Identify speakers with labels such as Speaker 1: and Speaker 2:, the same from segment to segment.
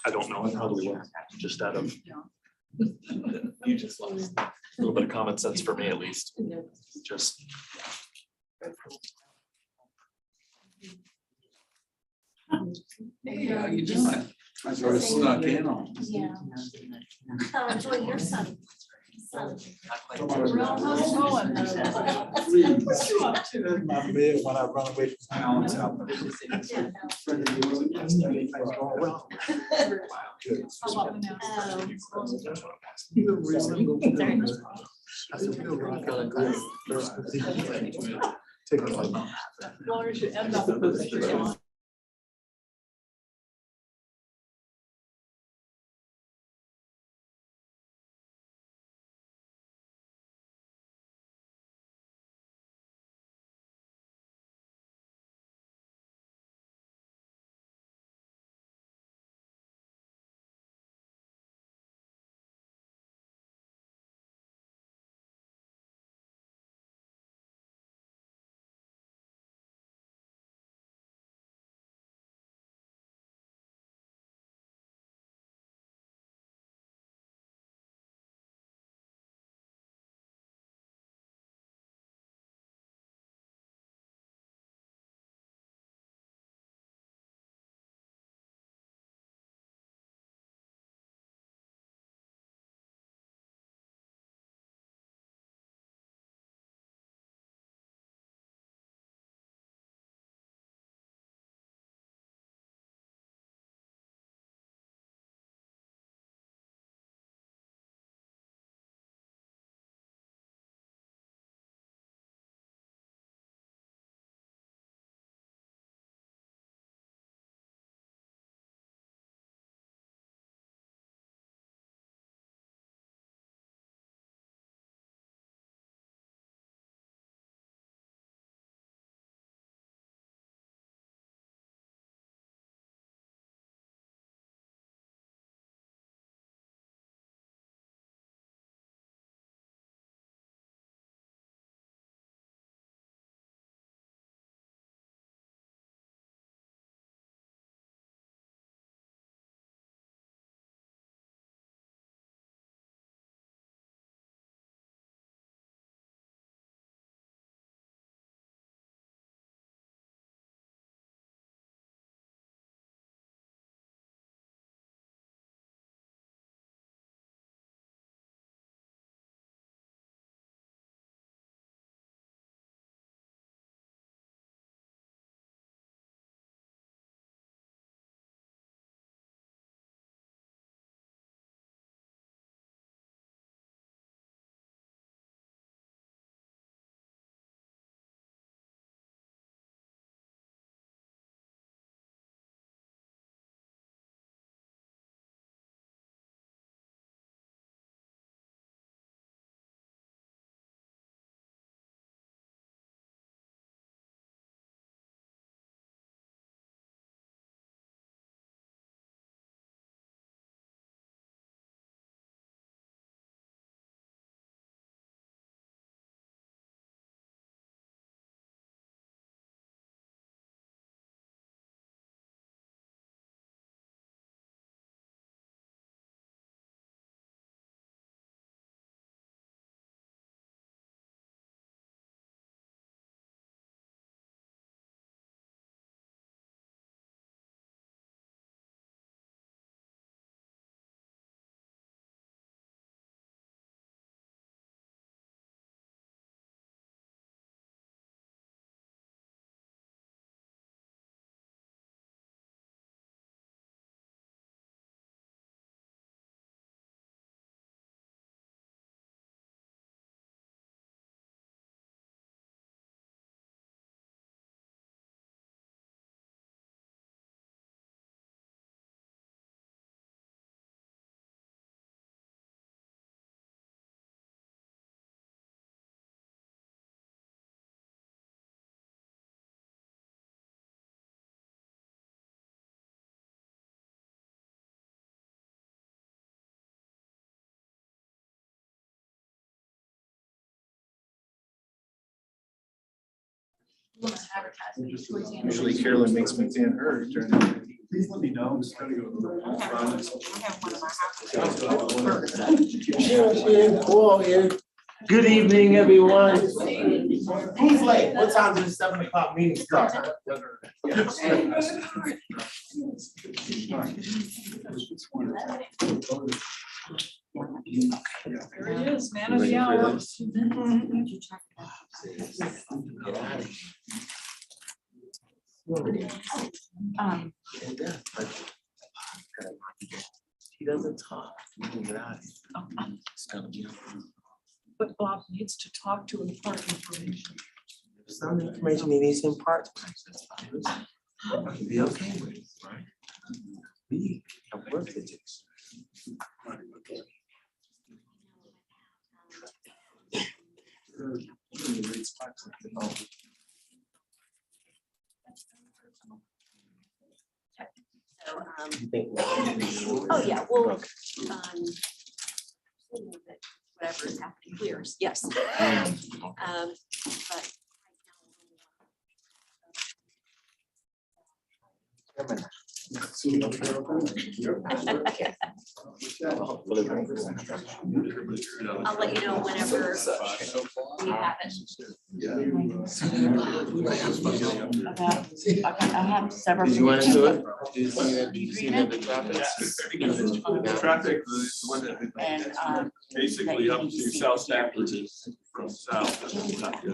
Speaker 1: I don't know, it probably will, just out of. You just lost a little bit of common sense for me at least, just.
Speaker 2: Yeah, you just. I sort of snuck in on.
Speaker 3: Yeah. Enjoy your son.
Speaker 4: My bed when I run away from Alan's house. Usually Carolyn makes me fan her during the
Speaker 2: Please let me know. I'm just trying to go.
Speaker 5: Good evening, everyone. Who's late? What time does the 7 o'clock meeting start?
Speaker 6: There it is, man of the hour.
Speaker 5: He doesn't talk. He can get out of here. It's gonna be-
Speaker 6: But Bob needs to talk to impart information.
Speaker 5: Some information he needs to impart. Be okay with it, right? We have work to do.
Speaker 3: So,
Speaker 5: You think-
Speaker 3: oh, yeah, well, whatever is happening clears, yes. But I'll let you know whenever we have it.
Speaker 6: I have several.
Speaker 5: Did you want to do it? Did you see that? Did you see that the traffic?
Speaker 2: Traffic, the one that
Speaker 6: And,
Speaker 2: basically up to South Stafford is from south.
Speaker 5: Is that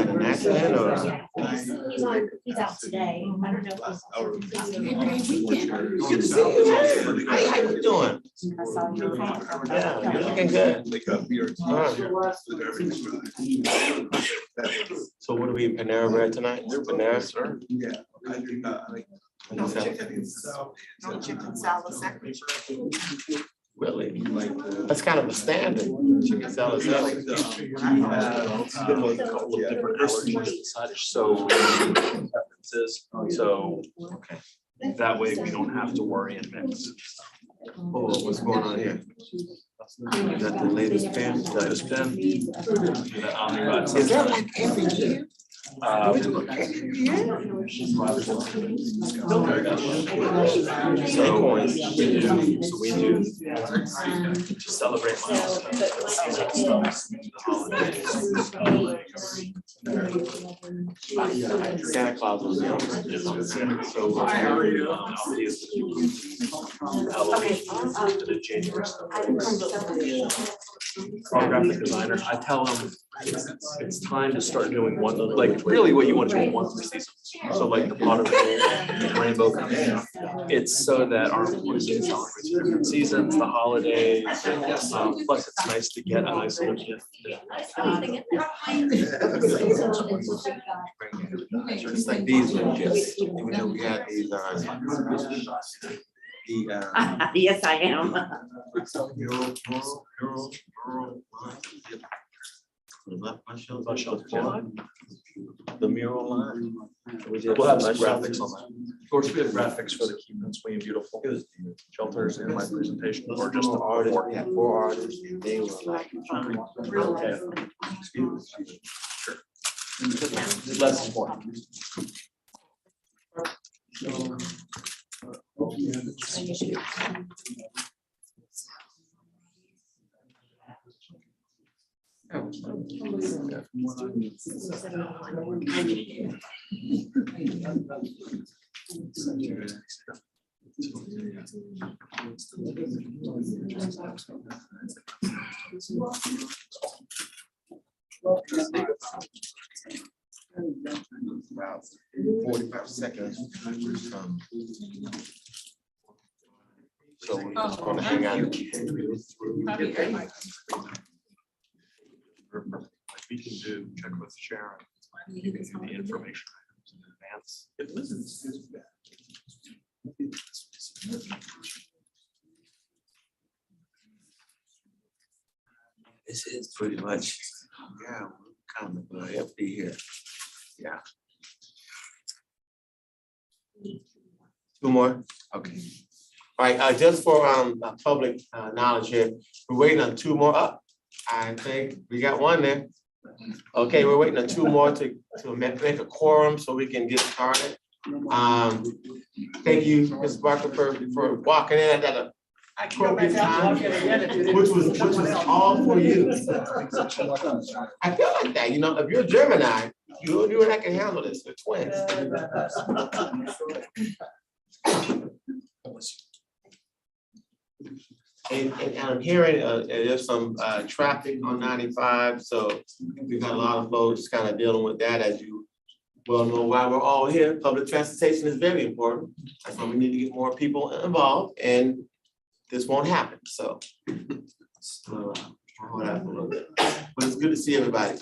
Speaker 5: an accident or?
Speaker 3: He's out today. I don't know if
Speaker 5: Good to see you, man. How you doing?
Speaker 6: I saw you.
Speaker 5: Yeah, you're looking good.
Speaker 2: Like a PRTC.
Speaker 5: So what are we, Panera Bread tonight? Panera?
Speaker 2: Sir? Yeah. I do not, like.
Speaker 5: No
Speaker 6: chicken salad sandwich.
Speaker 5: Really? That's kind of a standard. Chicken salad sandwich.
Speaker 1: Like a couple of different allergies decided, so
Speaker 5: Okay.
Speaker 1: that way we don't have to worry and mix.
Speaker 5: Oh, what's going on here? Is that the latest pen?
Speaker 1: Latest pen. That Omnibus.
Speaker 5: Is that like every year?
Speaker 1: Um,
Speaker 5: Every year?
Speaker 1: So we do to celebrate
Speaker 5: Santa Claus was young.
Speaker 1: So our graphic designer, I tell them it's time to start doing one, like really what you want to do once per season. So like the pot of gold, rainbow coming in. It's so that our employees can celebrate the different seasons, the holidays. Plus it's nice to get a nice little gift.
Speaker 5: It's like these little gifts, even though we had these,
Speaker 6: Yes, I am.
Speaker 5: The mural line.
Speaker 1: We'll have some graphics on that. Of course, we have graphics for the Keep It Swing Beautiful shelters in my presentation, or just the
Speaker 5: Artists,
Speaker 1: artwork.
Speaker 5: we had 4 artists, they were like.
Speaker 1: Okay. Sure. Less is more.
Speaker 5: About 45 seconds. So we're just gonna hang out.
Speaker 1: We can do, check with Sharon, give you the information items in advance.
Speaker 5: This is pretty much, yeah, we're kind of empty here. Yeah. 2 more? Okay. All right, just for public knowledge here, we're waiting on 2 more up. I think we got 1 there. Okay, we're waiting on 2 more to make a quorum so we can get started. Thank you, Ms. Barker, for walking in at that
Speaker 4: I can go back out and walk it again if you didn't.
Speaker 5: which was all for you. I feel like that, you know, if you're Gemini, you and I can handle this, we're twins. And I'm hearing, there's some, traffic on 95, so we've got a lot of folks kind of dealing with that, as you well know why we're all here. Public transportation is very important. That's why we need to get more people involved, and this won't happen, so. Hold on a little bit. But it's good to see everybody.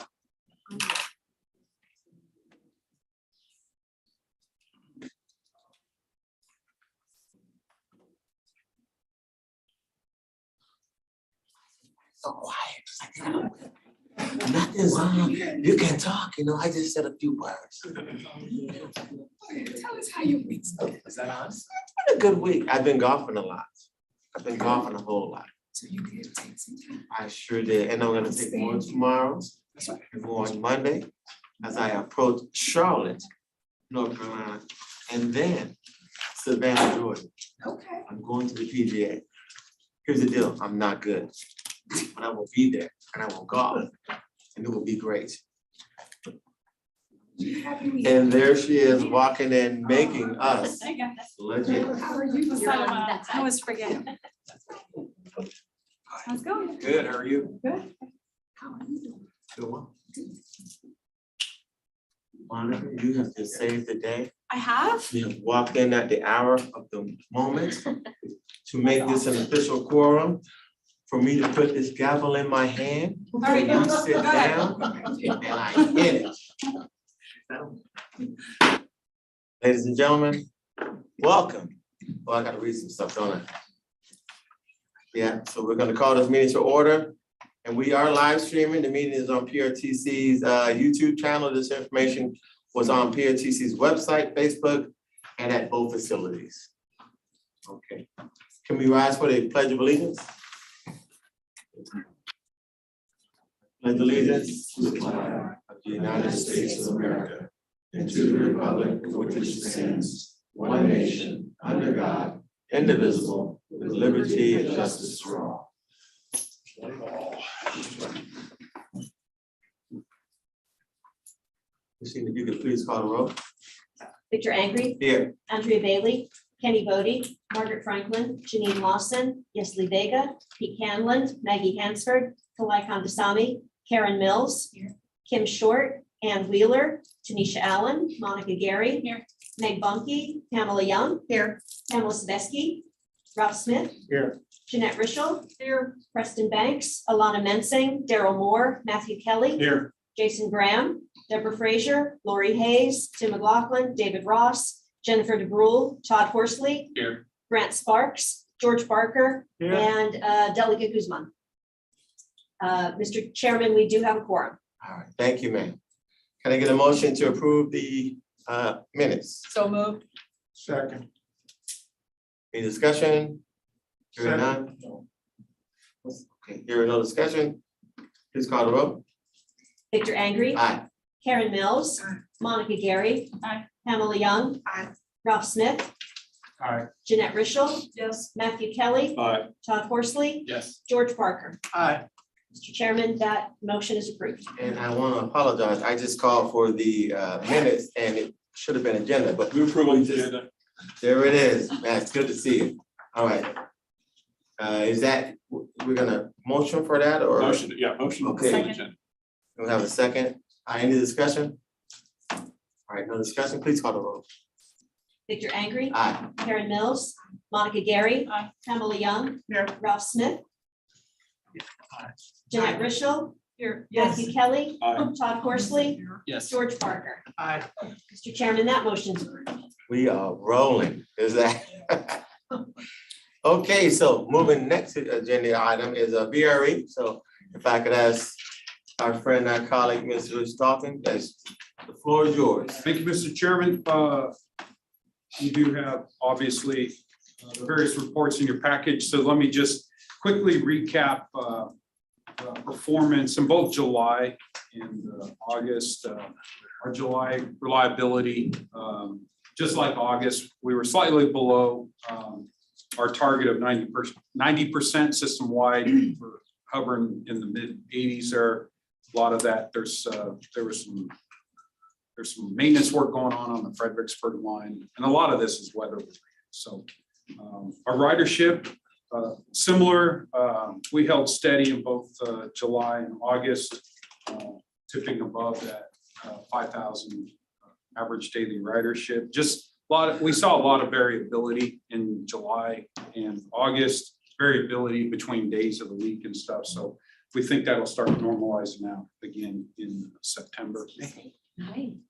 Speaker 5: So quiet. Nothing's on. You can talk, you know, I just said a few words.
Speaker 6: Tell us how you read stuff.
Speaker 5: Is that on? It's been a good week. I've been golfing a lot. I've been golfing a whole lot.
Speaker 6: So you did take some time.
Speaker 5: I sure did. And I'm gonna take more tomorrow and more on Monday as I approach Charlotte, North Carolina, and then Savannah, Georgia.
Speaker 6: Okay.
Speaker 5: I'm going to the PGA. Here's the deal, I'm not good, but I will be there and I will golf, and it will be great. And there she is walking in, making us
Speaker 3: I got that.
Speaker 5: legit.
Speaker 6: How are you?
Speaker 3: You're on that
Speaker 6: I
Speaker 3: side.
Speaker 6: was forgetting. How's it going?
Speaker 2: Good, how are you?
Speaker 6: Good. How are you doing?
Speaker 5: Good one. Monica, you have to save the day.
Speaker 3: I have?
Speaker 5: You have walked in at the hour of the moment to make this an official quorum, for me to put this gavel in my hand,
Speaker 3: right,
Speaker 5: and you sit down, and I hit it. Ladies and gentlemen, welcome. Well, I gotta read some stuff, don't I? Yeah, so we're gonna call this meeting to order, and we are live streaming. The meeting is on PRTC's YouTube channel. This information was on PRTC's website, Facebook, and at both facilities. Okay, can we rise for the Pledge of Allegiance? Pledge allegiance to the flag of the United States of America and to the republic for which it stands, one nation, under God, indivisible, with liberty and justice for all. Christina, if you could please call the roll.
Speaker 3: Victor Angry,
Speaker 5: Here.
Speaker 3: Andrea Bailey, Kenny Bodie, Margaret Franklin, Janine Lawson, Yesley Vega, Pete Canlon, Maggie Hansford, Kalai Kandasamy, Karen Mills, Kim Short, Ann Wheeler, Tanisha Allen, Monica Gary, Meg Bunky, Pamela Young, Pamela Sabeski, Ralph Smith,
Speaker 4: Here.
Speaker 3: Jeanette Rischel, Preston Banks, Alana Mensing, Daryl Moore, Matthew Kelly,
Speaker 4: Here.
Speaker 3: Jason Graham, Deborah Frazier, Lori Hayes, Tim McLaughlin, David Ross, Jennifer DeBrule, Todd Horsley.
Speaker 2: Here.
Speaker 3: Grant Sparks, George Barker,
Speaker 4: Here.
Speaker 3: and Delegate Guzman. Mr. Chairman, we do have a quorum.
Speaker 5: All right, thank you, ma'am. Can I get a motion to approve the minutes?
Speaker 6: So moved.
Speaker 4: Second.
Speaker 5: Any discussion? Hearing none? Okay, hearing no discussion, please call the roll.
Speaker 3: Victor Angry.
Speaker 5: Aye.
Speaker 3: Karen Mills.
Speaker 6: Aye.
Speaker 3: Monica Gary.
Speaker 6: Aye.
Speaker 3: Pamela Young.
Speaker 6: Aye.
Speaker 3: Ralph Smith.
Speaker 4: Aye.
Speaker 3: Jeanette Rischel.
Speaker 6: Yes.
Speaker 3: Matthew Kelly.
Speaker 2: Aye.
Speaker 3: Todd Horsley.
Speaker 2: Yes.
Speaker 3: George Barker.
Speaker 4: Aye.
Speaker 3: Mr. Chairman, that motion is approved.
Speaker 5: And I want to apologize, I just called for the minutes and it should have been agenda, but
Speaker 2: Move approval of the agenda.
Speaker 5: there it is. That's good to see you. All right. Is that, we're gonna motion for that or?
Speaker 2: Motion, yeah, motion. to approve the
Speaker 6: Second.
Speaker 2: agenda.
Speaker 5: We'll have a second. Any discussion? All right, no discussion, please call the roll.
Speaker 3: Victor Angry.
Speaker 5: Aye.
Speaker 3: Karen Mills. Monica Gary.
Speaker 6: Aye.
Speaker 3: Pamela Young.
Speaker 6: Here.
Speaker 3: Ralph Smith. Jeanette Rischel.
Speaker 6: Here.
Speaker 3: Matthew Kelly.
Speaker 2: Aye.
Speaker 3: Todd Horsley.
Speaker 2: Yes.
Speaker 3: George Barker.
Speaker 4: Aye.
Speaker 3: Mr. Chairman, that motion's approved.
Speaker 5: We are rolling, is that? Okay, so moving next to agenda item is a VRE, so if I could ask our friend, our colleague, Mr. Stalton, the floor is yours.
Speaker 7: Thank you, Mr. Chairman. You do have obviously the various reports in your package, so let me just quickly recap performance in both July and August. Our July reliability just like August, we were slightly below our target of 90% system-wide. We're hovering in the mid-80s there. A lot of that, there's some maintenance work going on the Fredericksburg line, and a lot of this is weather. So our ridership, similar, we held steady in both July and August, tipping above that 5,000 average daily ridership. Just we saw a lot of variability in July and August, variability between days of the week and stuff. So we think that'll start normalizing out again in September. And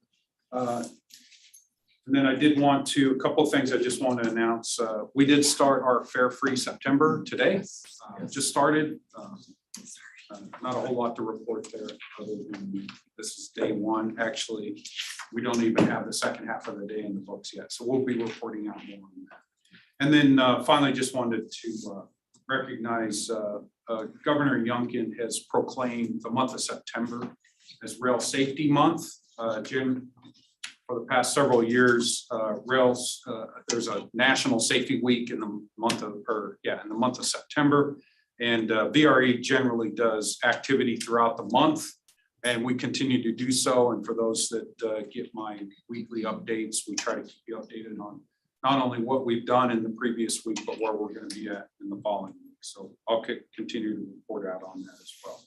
Speaker 7: then I did want to, a couple of things I just want to announce. We did start our Fare Free September today. Just started. Not a whole lot to report there, other than this is day one. Actually, we don't even have the second half of the day in the books yet. So we'll be reporting out more on that. And then finally, just wanted to recognize Governor Youngkin has proclaimed the month of September as Rail Safety Month. Jim, for the past several years, rails, there's a National Safety Week in the month of September. And VRE generally does activity throughout the month, and we continue to do so. And for those that get my weekly updates, we try to keep you updated on not only what we've done in the previous week, but where we're going to be at in the following week. So I'll continue to report out on that as well.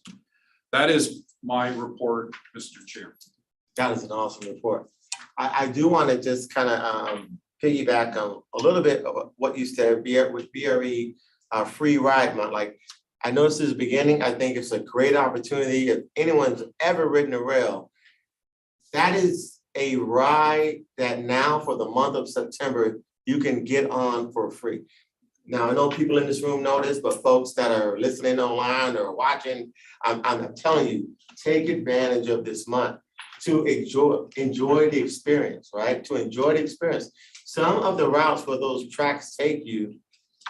Speaker 7: That is my report, Mr. Chair.
Speaker 5: That is an awesome report. I do want to just kind of piggyback on a little bit of what you said with VRE free ride month. Like, I know this is the beginning. I think it's a great opportunity. If anyone's ever ridden a rail, that is a ride that now for the month of September, you can get on for free. Now, I know people in this room know this, but folks that are listening online or watching, I'm telling you, take advantage of this month to enjoy the experience, right? To enjoy the experience. Some of the routes where those tracks take you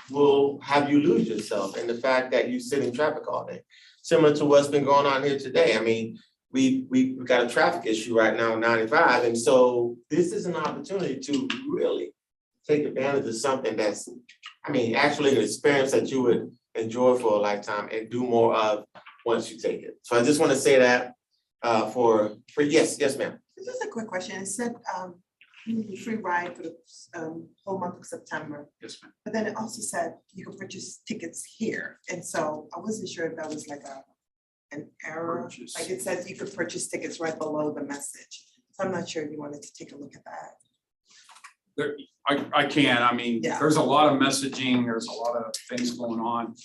Speaker 5: will have you lose yourself in the fact that you sit in traffic all day. Similar to what's been going on here today. I mean, we've got a traffic issue right now on 95. And so this is an opportunity to really take advantage of something that's, I mean, actually an experience that you would enjoy for a lifetime and do more of once you take it. So I just want to say that for yes, ma'am.
Speaker 8: Just a quick question. It said free ride for the whole month of September.
Speaker 7: Yes, ma'am.
Speaker 8: But then it also said you can purchase tickets here. And so I wasn't sure if that was like an error.
Speaker 7: Purchase.
Speaker 8: Like it says you could purchase tickets right below the message. So I'm not sure if you wanted to take a look at that.
Speaker 7: There, I can. I mean,
Speaker 8: Yeah.
Speaker 7: There's a lot of messaging. There's a lot of things going on.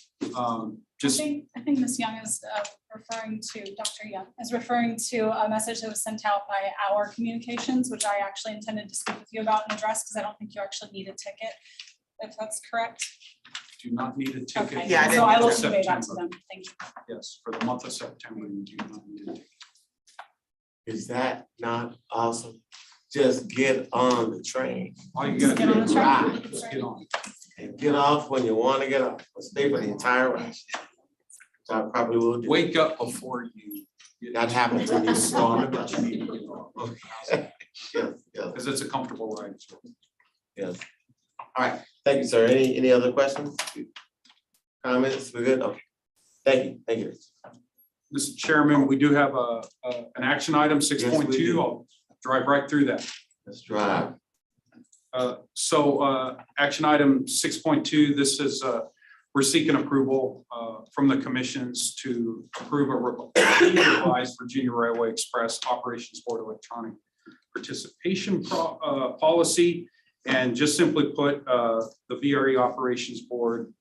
Speaker 7: Just
Speaker 6: I think Ms. Young is referring to, Dr. Young is referring to a message that was sent out by our communications, which I actually intended to speak with you about and address, because I don't think you actually need a ticket, if that's correct.
Speaker 7: do not need a ticket.
Speaker 6: Okay,
Speaker 8: Yeah, I
Speaker 6: so I will
Speaker 7: for
Speaker 6: convey that to
Speaker 7: September.
Speaker 6: them. Thank you.
Speaker 7: Yes, for the month of September, you do not need a ticket.
Speaker 5: Is that not awesome? Just get on the train
Speaker 7: All you
Speaker 6: Just
Speaker 7: gotta
Speaker 6: get
Speaker 7: do
Speaker 6: on
Speaker 7: is
Speaker 6: the train.
Speaker 7: ride. Just get on.
Speaker 5: and get off when you want to get off, or stay for the entire ride. So I probably will do.
Speaker 7: Wake up before you.
Speaker 5: That happens to me.
Speaker 7: Start, but you need to get on.
Speaker 5: Yes, yes,
Speaker 7: Because it's a comfortable ride.
Speaker 5: yes. All right, thank you, sir. Any other questions? Comments? We're good? Okay. Thank you.
Speaker 7: Mr. Chairman, we do have an action item, 6.2.
Speaker 5: do.
Speaker 7: I'll drive right through that.
Speaker 5: Let's drive.
Speaker 7: Action item 6.2, this is, we're seeking approval from the commissions to approve a revised Virginia Railway Express Operations Board electronic participation policy. And just simply put, the VRE Operations Board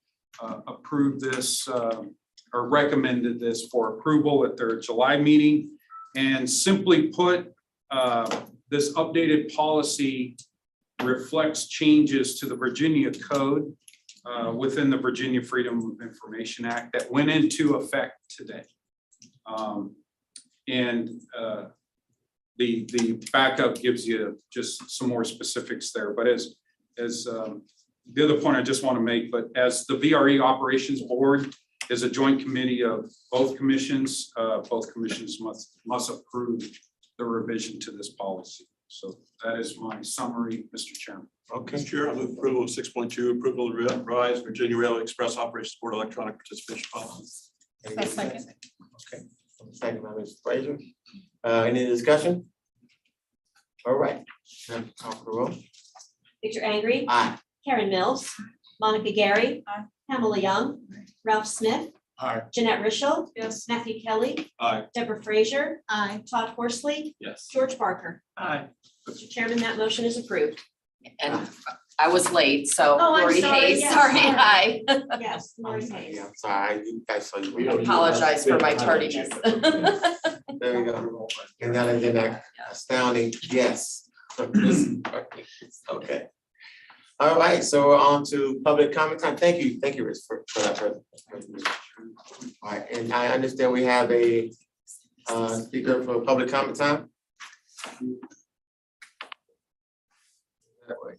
Speaker 7: approved this or recommended this for approval at their July meeting. And simply put, this updated policy reflects changes to the Virginia Code within the Virginia Freedom of Information Act that went into effect today. The backup gives you just some more specifics there, but as the other point I just want to make, but as the VRE Operations Board is a joint committee of both commissions must approve the revision to this policy. So that is my summary, Mr. Chairman.
Speaker 5: Okay.
Speaker 2: Mr. Chair, I move approval of 6.2, approval of Rise Virginia Rail Express Operations Board electronic participation policy.
Speaker 5: Any
Speaker 6: I'll second.
Speaker 5: Okay, second by Mr. Frazier. Any discussion? All right, now call for the roll.
Speaker 3: Victor Angry,
Speaker 5: Aye.
Speaker 3: Karen Mills, Monica Gary,
Speaker 6: Aye.
Speaker 3: Pamela Young, Ralph Smith,
Speaker 4: Aye.
Speaker 3: Jeanette Richel,
Speaker 6: Yes.
Speaker 3: Matthew Kelly,
Speaker 2: Aye.
Speaker 3: Deborah Frazier, Todd Horsley,
Speaker 2: Yes.
Speaker 3: George Barker.
Speaker 2: Aye.
Speaker 3: Mr. Chairman, that motion is approved.
Speaker 9: And I was late, so
Speaker 3: Oh, I'm
Speaker 9: Lori
Speaker 3: sorry,
Speaker 9: Hayes,
Speaker 3: yes,
Speaker 9: sorry,
Speaker 3: sorry.
Speaker 9: hi.
Speaker 3: Yes, Lori Hayes.
Speaker 5: Yeah, I'm sorry, you guys saw you.
Speaker 9: I apologize for my tardiness.
Speaker 5: There we go. And then that astounding, yes. Okay. All right, so we're on to public comment time. Thank you, Rich, for that presentation. All right, and I understand we have a speaker for public comment time.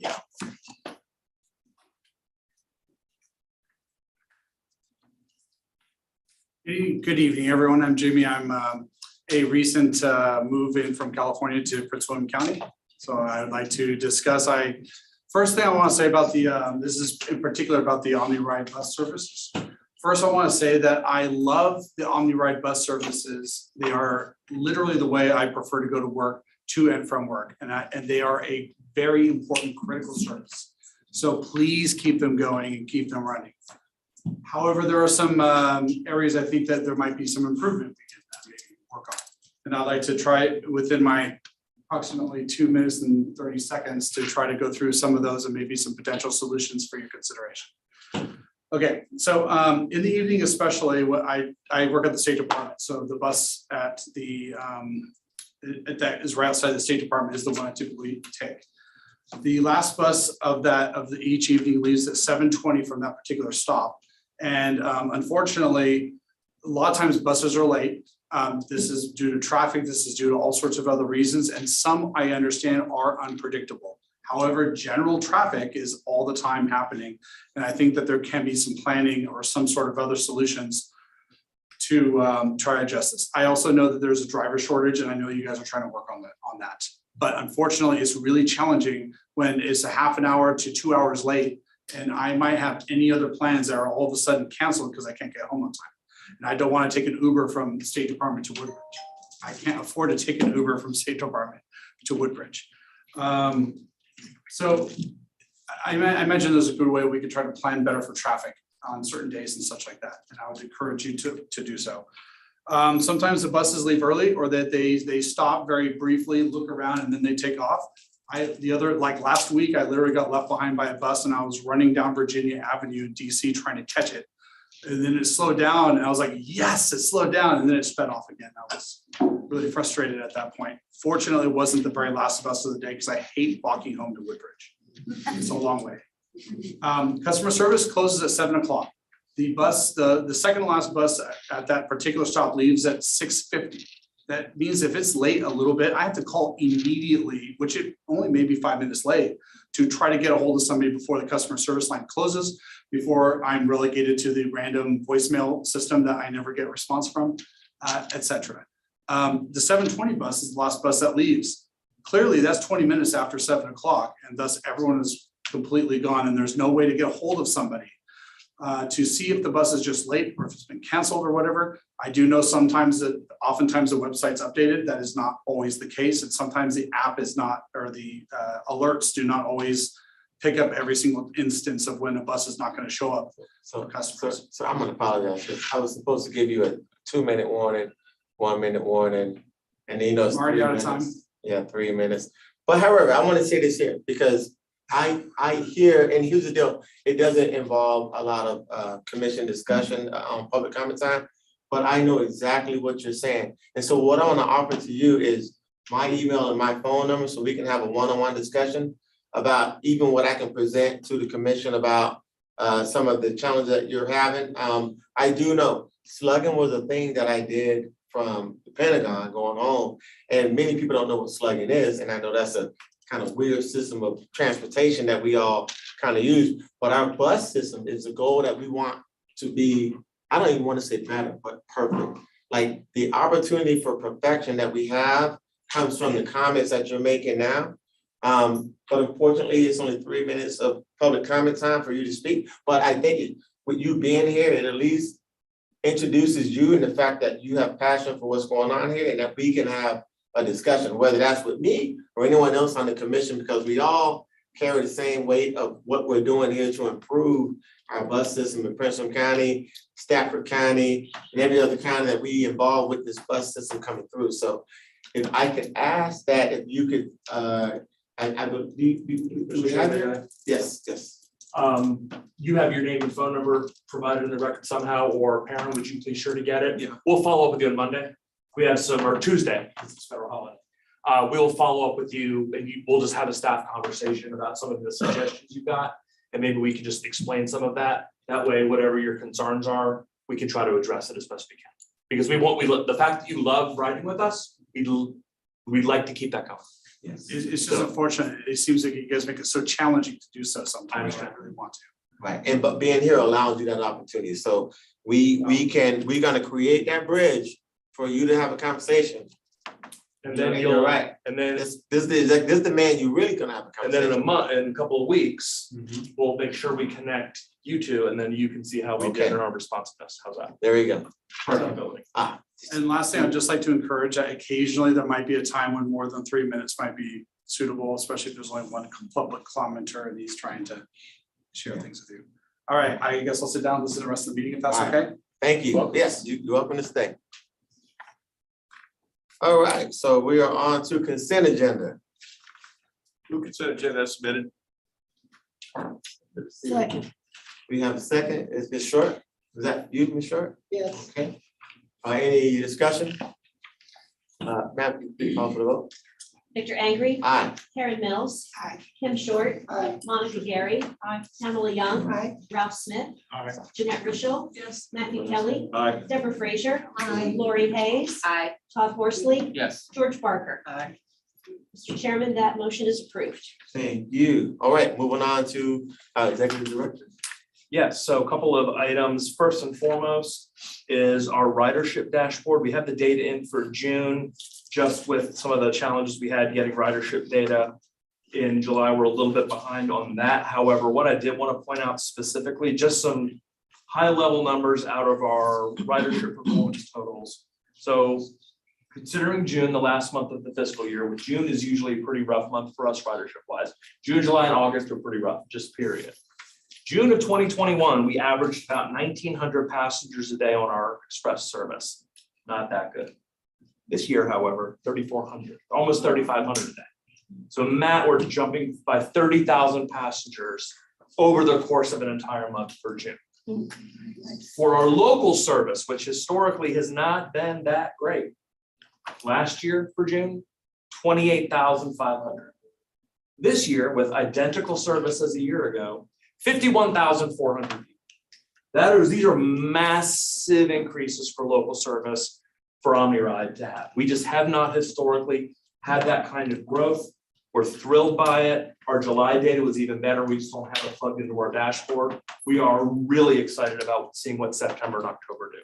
Speaker 5: Yeah.
Speaker 10: Good evening, everyone. I'm Jimmy. I'm a recent move in from California to Prince William County. So I would like to discuss, first thing I want to say about this is in particular about the OmniRide bus services. First, I want to say that I love the OmniRide bus services. They are literally the way I prefer to go to work, to and from work. And they are a very important critical service. So please keep them going and keep them running. However, there are some areas I think that there might be some improvement we can maybe work on. And I'd like to try within my approximately 2 minutes and 30 seconds to try to go through some of those and maybe some potential solutions for your consideration. Okay, so in the evening especially, I work at the State Department. So the bus at that is right outside the State Department is the one I typically take. The last bus of each evening leaves at 7:20 from that particular stop. And unfortunately, a lot of times buses are late. This is due to traffic. This is due to all sorts of other reasons. And some I understand are unpredictable. However, general traffic is all the time happening. And I think that there can be some planning or some sort of other solutions to try to adjust this. I also know that there's a driver shortage, and I know you guys are trying to work on that. But unfortunately, it's really challenging when it's a half an hour to 2 hours late, and I might have any other plans that are all of a sudden canceled because I can't get home on time. And I don't want to take an Uber from the State Department to Woodbridge. I can't afford to take an Uber from State Department to Woodbridge. So I mentioned there's a good way we could try to plan better for traffic on certain days and such like that. And I would encourage you to do so. Sometimes the buses leave early, or that they stop very briefly, look around, and then they take off. Like last week, I literally got left behind by a bus and I was running down Virginia Avenue in DC trying to catch it. And then it slowed down and I was like, yes, it slowed down. And then it sped off again. I was really frustrated at that point. Fortunately, it wasn't the very last bus of the day because I hate walking home to Woodbridge. It's a long way. Customer service closes at 7 o'clock. The bus, the second to last bus at that particular stop leaves at 6:50. That means if it's late a little bit, I have to call immediately, which it only may be 5 minutes late, to try to get a hold of somebody before the customer service line closes, before I'm relegated to the random voicemail system that I never get a response from, et cetera. The 7:20 bus is the last bus that leaves. Clearly, that's 20 minutes after 7 o'clock, and thus everyone is completely gone, and there's no way to get a hold of somebody to see if the bus is just late or if it's been canceled or whatever. I do know oftentimes the website's updated. That is not always the case. And sometimes the app is not, or the alerts do not always pick up every single instance of when a bus is not going to show up for customers.
Speaker 5: So I'm gonna apologize. I was supposed to give you a 2-minute warning, 1 minute warning, and you know. It's
Speaker 10: I'm already
Speaker 5: 3
Speaker 10: out of time.
Speaker 5: minutes. Yeah, 3 minutes. But however, I want to say this here because I hear, and here's the deal, it doesn't involve a lot of commission discussion on public comment time, but I know exactly what you're saying. And so what I want to offer to you is my email and my phone number so we can have a one-on-one discussion about even what I can present to the commission about some of the challenges that you're having. I do know slugging was a thing that I did from the Pentagon going on, and many people don't know what slugging is, and I know that's a kind of weird system of transportation that we all kind of use, but our bus system is a goal that we want to be, I don't even want to say better, but perfect. Like the opportunity for perfection that we have comes from the comments that you're making now. But unfortunately, it's only 3 minutes of public comment time for you to speak. But I think with you being here, it at least introduces you and the fact that you have passion for what's going on here and that we can have a discussion, whether that's with me or anyone else on the commission, because we all carry the same weight of what we're doing here to improve our bus system in Prince William County, Stafford County, and every other county that we involved with this bus system coming through. So if I could ask that, if you could, I would, do we have it? Yes, yes.
Speaker 1: You have your name and phone number provided in the record somehow, or Perrin, would you please sure to get it?
Speaker 2: Yeah.
Speaker 1: We'll follow up with you on Monday. We have some, or Tuesday, because it's federal holiday. We'll follow up with you and we'll just have a staff conversation about some of the suggestions you've got. And maybe we can just explain some of that. That way, whatever your concerns are, we can try to address it as best we can. Because the fact that you love riding with us, we'd like to keep that going.
Speaker 5: Yes.
Speaker 10: It's just unfortunate. It seems like you guys make it so challenging to do so sometimes. I
Speaker 1: understand.
Speaker 10: really want to.
Speaker 5: Right, and but being here allows you that opportunity. So we're gonna create that bridge for you to have a conversation.
Speaker 1: And then
Speaker 5: You're
Speaker 1: you'll,
Speaker 5: right.
Speaker 1: and then,
Speaker 5: This is the man you really gonna have a
Speaker 1: and then in
Speaker 5: conversation.
Speaker 1: in a couple of weeks, we'll make sure we connect you two, and then you can see how we did
Speaker 5: Okay.
Speaker 1: in our responsiveness. How's that?
Speaker 5: There you go.
Speaker 1: Accountability.
Speaker 10: And last thing, I'd just like to encourage that occasionally there might be a time when more than 3 minutes might be suitable, especially if there's only one public commenter and he's trying to share things with you. All right, I guess I'll sit down, listen to the rest of the meeting if that's
Speaker 5: All right.
Speaker 10: okay.
Speaker 5: Thank you. Yes, you're welcome to stay. All right, so we are on to consent agenda.
Speaker 2: Who consider agenda as submitted?
Speaker 3: Second.
Speaker 5: We have a second. Is Ms. Short? Is that you, Ms. Short?
Speaker 3: Yes.
Speaker 5: Okay. Any discussion? Ma'am, please call for the vote.
Speaker 3: Victor Angry.
Speaker 5: Aye.
Speaker 3: Karen Mills.
Speaker 8: Aye.
Speaker 3: Kim Short.
Speaker 8: Aye.
Speaker 3: Monica Gary.
Speaker 6: Aye.
Speaker 3: Pamela Young.
Speaker 8: Aye.
Speaker 3: Ralph Smith.
Speaker 1: Aye.
Speaker 3: Jeanette Richel.
Speaker 6: Yes.
Speaker 3: Matthew Kelly.
Speaker 2: Aye.
Speaker 3: Deborah Frazier.
Speaker 8: Aye.
Speaker 3: Lori Hayes.
Speaker 9: Aye.
Speaker 3: Todd Horsley.
Speaker 1: Yes.
Speaker 3: George Barker.
Speaker 8: Aye.
Speaker 3: Mr. Chairman, that motion is approved.
Speaker 5: Thank you. All right, moving on to executive director.
Speaker 1: Yes, so a couple of items. First and foremost is our ridership dashboard. We have the data in for June, just with some of the challenges we had getting ridership data in July. We're a little bit behind on that. However, what I did want to point out specifically, just some high-level numbers out of our ridership performance totals. So considering June, the last month of the fiscal year, which June is usually a pretty rough month for us ridership-wise. June, July, and August are pretty rough, just period. June of 2021, we averaged about 1,900 passengers a day on our express service. Not that good. This year, however, 3,400, almost 3,500 a day. So Matt, we're jumping by 30,000 passengers over the course of an entire month for June. For our local service, which historically has not been that great, last year for June, 28,500. This year, with identical service as a year ago, 51,400. These are massive increases for local service for OmniRide to have. We just have not historically had that kind of growth. We're thrilled by it. Our July data was even better. We just don't have it plugged into our dashboard. We are really excited about seeing what September and October do.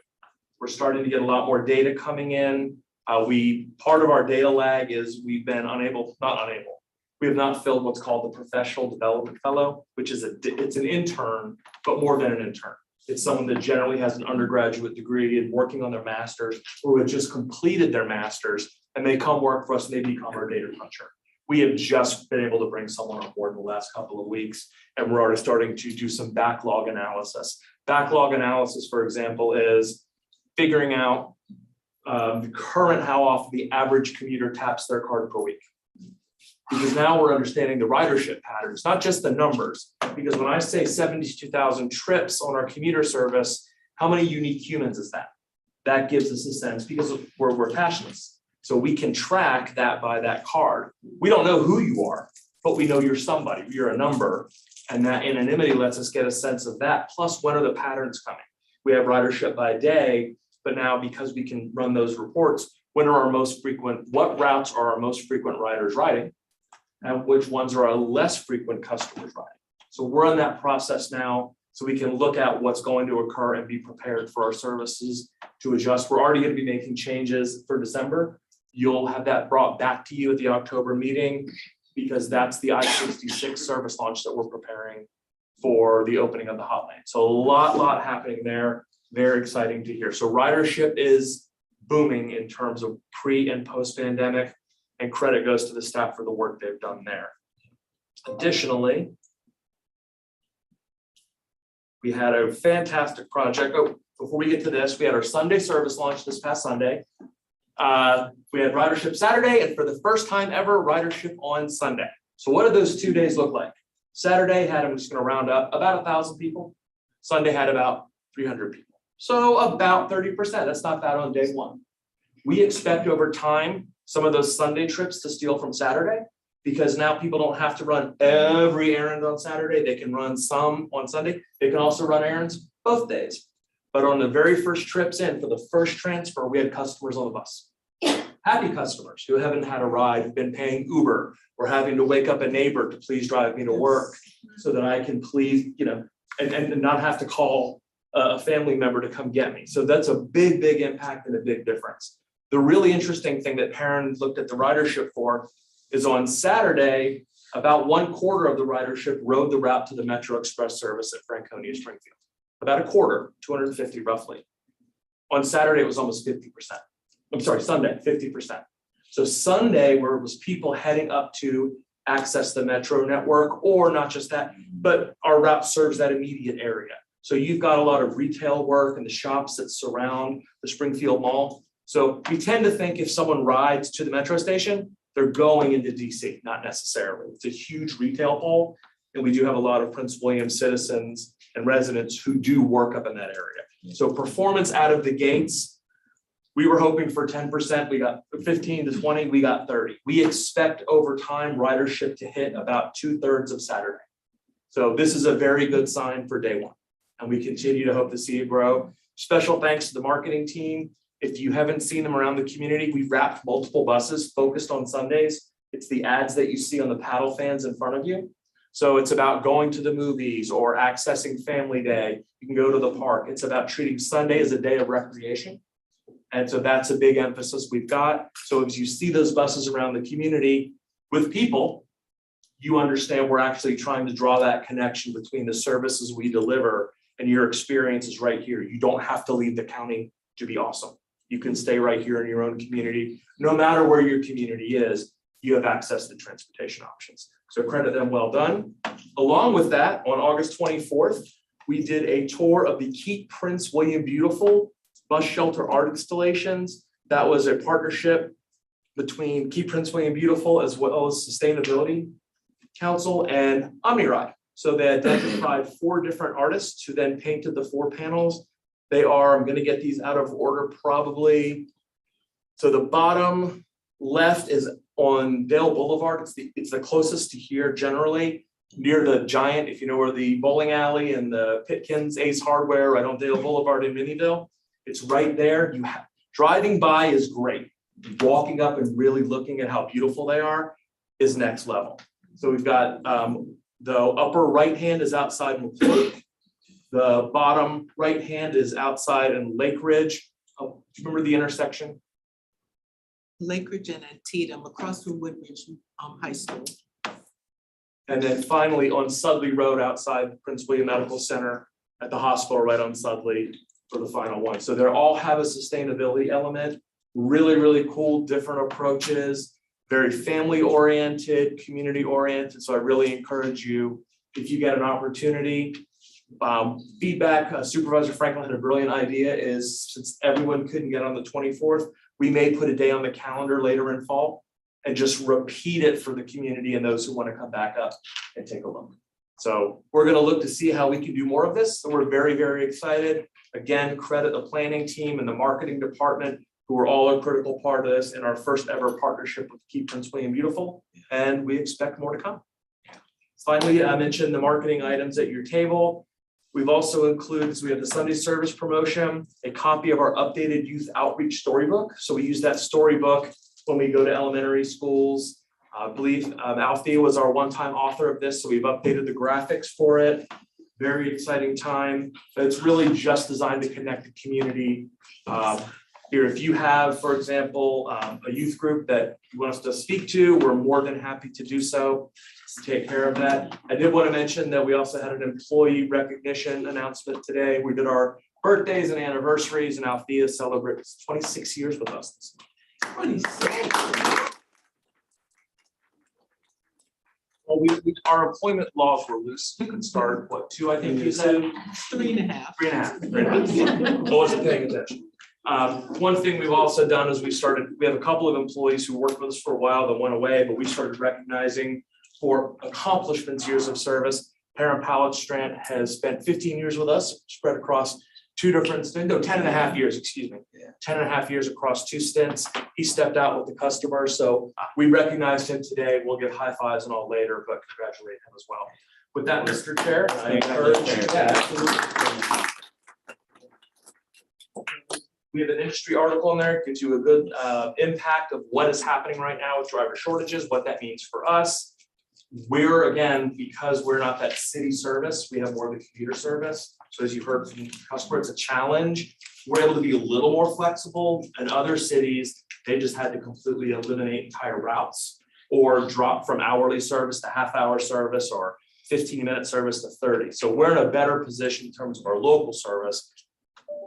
Speaker 1: We're starting to get a lot more data coming in. Part of our data lag is we have not filled what's called the professional development fellow, which is it's an intern, but more than an intern. It's someone that generally has an undergraduate degree and working on their master's, or have just completed their master's, and they come work for us and they become our data puncher. We have just been able to bring someone on board in the last couple of weeks, and we're already starting to do some backlog analysis. Backlog analysis, for example, is figuring out the current, how often the average commuter taps their card per week. Because now we're understanding the ridership patterns, not just the numbers. Because when I say 72,000 trips on our commuter service, how many unique humans is that? That gives us a sense, because we're cashless. So we can track that by that card. We don't know who you are, but we know you're somebody, you're a number. And that anonymity lets us get a sense of that. Plus, when are the patterns coming? We have ridership by day, but now because we can run those reports, what routes are our most frequent riders riding? And which ones are our less frequent customers riding? So we're in that process now, so we can look at what's going to occur and be prepared for our services to adjust. We're already going to be making changes for December You'll have that brought back to you at the October meeting because that's the I-66 service launch that we're preparing for the opening of the hotline. So a lot happening there. Very exciting to hear. So ridership is booming in terms of pre and post pandemic, and credit goes to the staff for the work they've done there. Additionally, we had a fantastic project. Oh, before we get to this, we had our Sunday service launch this past Sunday. We had ridership Saturday, and for the first time ever, ridership on Sunday. So what did those 2 days look like? Saturday had, I'm just gonna round up, about 1,000 people. Sunday had about 300 people. So about 30%, that's not bad on day one. We expect over time, some of those Sunday trips to steal from Saturday, because now people don't have to run every errand on Saturday. They can run some on Sunday. They can also run errands both days. But on the very first trips in, for the first transfer, we had customers on the bus. Happy customers who haven't had a ride, have been paying Uber, or having to wake up a neighbor to please drive me to work so that I can please, and not have to call a family member to come get me. So that's a big impact and a big difference. The really interesting thing that parents looked at the ridership for is on Saturday, about 1/4 of the ridership rode the route to the Metro Express service at Franconia Springfield. About a quarter, 250 roughly. On Saturday, it was almost 50%. I'm sorry, Sunday, 50%. So Sunday, where it was people heading up to access the Metro network, or not just that, but our route serves that immediate area. So you've got a lot of retail work and the shops that surround the Springfield Mall. So we tend to think if someone rides to the Metro station, they're going into DC, not necessarily. It's a huge retail pole, and we do have a lot of Prince William citizens and residents who do work up in that area. So performance out of the gates, we were hoping for 10%, we got 15 to 20, we got 30. We expect over time ridership to hit about 2/3 of Saturday. So this is a very good sign for day one, and we continue to hope to see it grow. Special thanks to the marketing team. If you haven't seen them around the community, we've wrapped multiple buses focused on Sundays. It's the ads that you see on the paddle fans in front of you. So it's about going to the movies or accessing family day. You can go to the park. It's about treating Sunday as a day of recreation. And so that's a big emphasis we've got. So as you see those buses around the community with people, you understand we're actually trying to draw that connection between the services we deliver and your experiences right here. You don't have to leave the county to be awesome. You can stay right here in your own community. No matter where your community is, you have access to transportation options. So credit them, well done. Along with that, on August 24th, we did a tour of the Keep Prince William Beautiful bus shelter art installations. That was a partnership between Keep Prince William Beautiful as well as Sustainability Council and OmniRide. So they identified 4 different artists who then painted the 4 panels. They are, I'm gonna get these out of order probably. So the bottom left is on Dale Boulevard. It's the closest to here generally, near the Giant, if you know where the bowling alley and the Pitkins Ace Hardware right on Dale Boulevard in Minnieville. It's right there. Driving by is great. Walking up and really looking at how beautiful they are is next level. So we've got the upper right hand is outside McClure. The bottom right hand is outside in Lake Ridge. Oh, do you remember the intersection?
Speaker 8: Lake Ridge and Antietam, across from Woodridge High School.
Speaker 1: And then finally on Sudley Road outside Prince William Medical Center at the hospital right on Sudley for the final one. So they all have a sustainability element, really cool, different approaches, very family oriented, community oriented. So I really encourage you, if you get an opportunity, feedback, Supervisor Franklin had a brilliant idea is since everyone couldn't get on the 24th, we may put a day on the calendar later in fall and just repeat it for the community and those who want to come back up and take a look. So we're going to look to see how we can do more of this. So we're very excited. Again, credit the planning team and the marketing department who are all a critical part of this in our first ever partnership with Keep Prince William Beautiful. And we expect more to come. Finally, I mentioned the marketing items at your table. We've also included, so we have the Sunday service promotion, a copy of our updated youth outreach storybook. So we use that storybook when we go to elementary schools. I believe Althea was our one-time author of this, so we've updated the graphics for it. Very exciting time, but it's really just designed to connect the community Here, if you have, for example, a youth group that you want us to speak to, we're more than happy to do so, to take care of that. I did want to mention that we also had an employee recognition announcement today. We did our birthdays and anniversaries, and Althea celebrates 26 years with us.
Speaker 5: 26.
Speaker 1: Well, our employment laws were loose. We could start, what, 2, I think you said?
Speaker 8: 3.5.
Speaker 1: 3.5. I wasn't paying attention. One thing we've also done is we have a couple of employees who worked with us for a while that went away, but we started recognizing for accomplishments, years of service. Parent Pallet Strand has spent 15 years with us, spread across 10 and a half years, excuse me. 10 and a half years across 2 stints. He stepped out with the customer, so we recognized him today. We'll give high fives and all later, but congratulate him as well. With that, Mr. Chair, I encourage that. We have an industry article in there, gives you a good impact of what is happening right now with driver shortages, what that means for us. We're, again, because we're not that city service, we have more of a commuter service. So as you heard from the customer, it's a challenge. We're able to be a little more flexible. In other cities, they just had to completely eliminate entire routes or drop from hourly service to half-hour service or 15-minute service to 30. So we're in a better position in terms of our local service.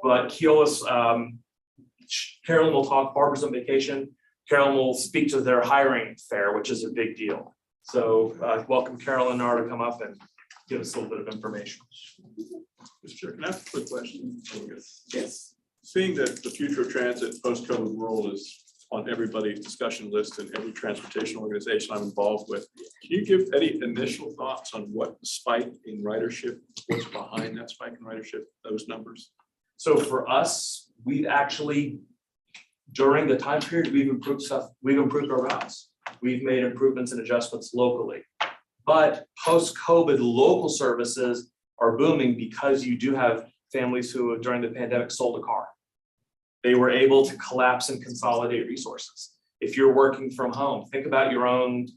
Speaker 1: But Keolis, Carolyn will talk, Barbara's on vacation. Carolyn will speak to their hiring fair, which is a big deal. So welcome Carolyn Nar to come up and give us a little bit of information.
Speaker 2: Mr. Chair, can I ask a quick question?
Speaker 5: Yes.
Speaker 2: Seeing that the future of transit post-COVID world is on everybody's discussion list and every transportation organization I'm involved with, can you give any initial thoughts on what the spike in ridership, what's behind that spike in ridership, those numbers?
Speaker 1: So for us, we've actually, during the time period, we've improved stuff. We've improved our routes. We've made improvements and adjustments locally. But post-COVID, local services are booming because you do have families who during the pandemic sold a car. They were able to collapse and consolidate resources. If you're working from home, think about your own,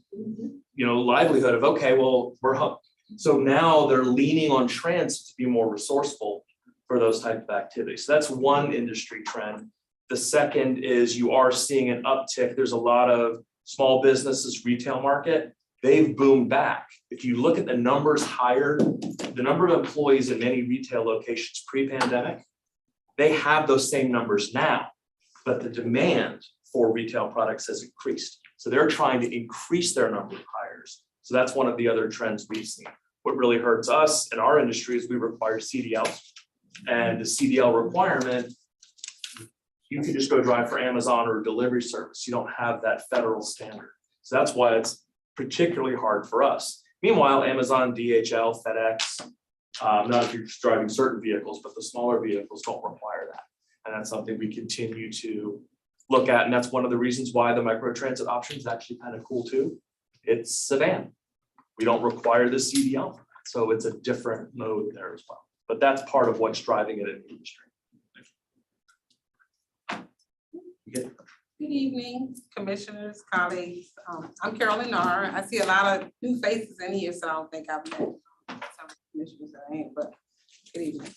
Speaker 1: livelihood of, okay, well, we're home. So now they're leaning on transit to be more resourceful for those type of activities. So that's one industry trend. The second is you are seeing an uptick. There's a lot of small businesses, retail market, they've boomed back. If you look at the numbers hired, the number of employees in many retail locations pre-pandemic, they have those same numbers now, but the demand for retail products has increased. So they're trying to increase their number of hires. So that's one of the other trends we've seen. What really hurts us in our industry is we require CDLs. And the CDL requirement, you can just go drive for Amazon or a delivery service. You don't have that federal standard. So that's why it's particularly hard for us. Meanwhile, Amazon, DHL, FedEx, not if you're just driving certain vehicles, but the smaller vehicles don't require that. And that's something we continue to look at. And that's one of the reasons why the microtransit option is actually kind of cool too. It's sedan. We don't require the CDL. So it's a different mode there as well. But that's part of what's driving it in the industry.
Speaker 11: Good evening, commissioners, colleagues. I'm Carolyn Nar. I see a lot of new faces in here, so I don't think I've met some commissioners that I ain't, but good evening.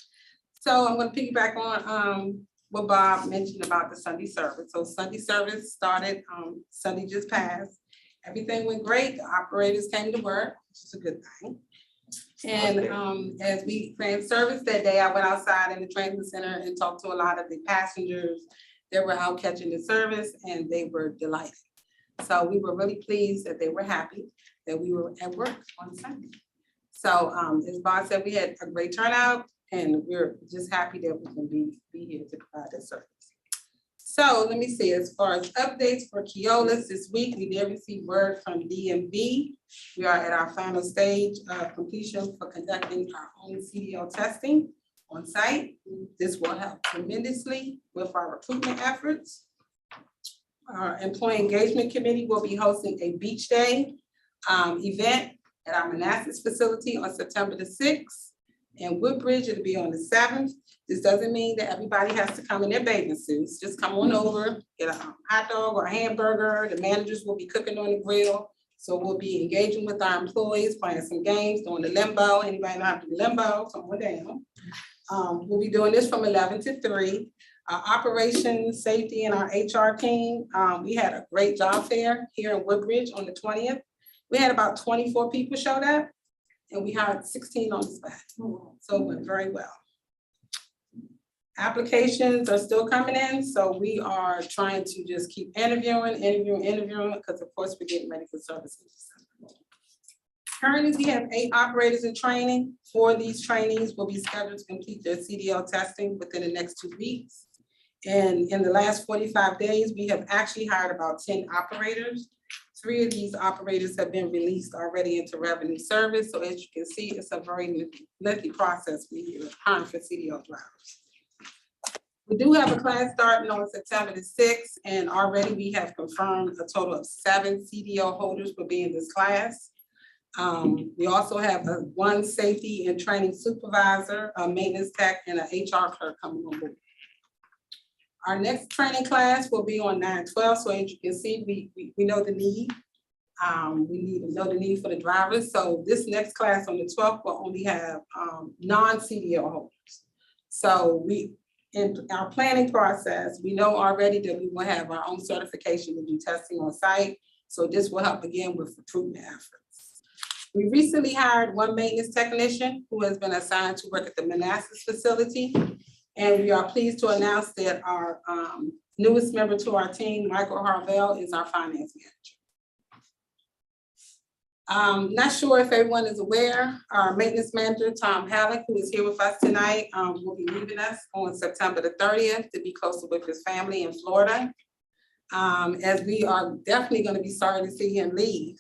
Speaker 11: So I'm going to piggyback on what Bob mentioned about the Sunday service. So Sunday service started Sunday just passed. Everything went great. The operators came to work, which is a good thing. And as we ran service that day, I went outside in the transit center and talked to a lot of the passengers that were out catching the service, and they were delighted. So we were really pleased that they were happy that we were at work on Sunday. So as Bob said, we had a great turnout, and we're just happy that we can be here to provide that service. So let me see, as far as updates for Keolis this week, we did receive word from DMV. We are at our final stage of completion for conducting our own CDL testing on site. This will help tremendously with our recruitment efforts. Our Employee Engagement Committee will be hosting a beach day event at our Manassas facility on September the 6th. In Woodbridge, it'll be on the 7th. This doesn't mean that everybody has to come in their bathing suits. Just come on over, get a hot dog or a hamburger. The managers will be cooking on the grill. So we'll be engaging with our employees, playing some games, doing the limbo. Anybody know how to do limbo? Come on down. We'll be doing this from 11 to 3. Our operations, safety, and our HR team, we had a great job fair here in Woodbridge on the 20th. We had about 24 people showed up, and we hired 16 on the spot. So it went very well. Applications are still coming in, so we are trying to just keep interviewing, because of course we're getting ready for services. Currently, we have 8 operators in training. 4 of these trainees will be scheduled to complete their CDL testing within the next 2 weeks. And in the last 45 days, we have actually hired about 10 operators. 3 of these operators have been released already into revenue service. So as you can see, it's a very lengthy process when you're hiring for CDL drivers. We do have a class starting on September the 6th, and already we have confirmed a total of 7 CDL holders will be in this class. We also have 1 safety and training supervisor, a maintenance tech, and an HR clerk coming on board. Our next training class will be on 9/12, so as you can see, we know the need. We need to know the need for the drivers. So this next class on the 12th will only have non-CDL holders. So in our planning process, we know already that we will have our own certification to do testing on site. So this will help again with recruitment efforts. We recently hired 1 maintenance technician who has been assigned to work at the Manassas facility. And we are pleased to announce that our newest member to our team, Michael Harvell, is our finance manager. Not sure if everyone is aware, our maintenance manager, Tom Halleck, who is here with us tonight, will be leaving us on September the 30th to be closer with his family in Florida. As we are definitely going to be sorry to see him leave.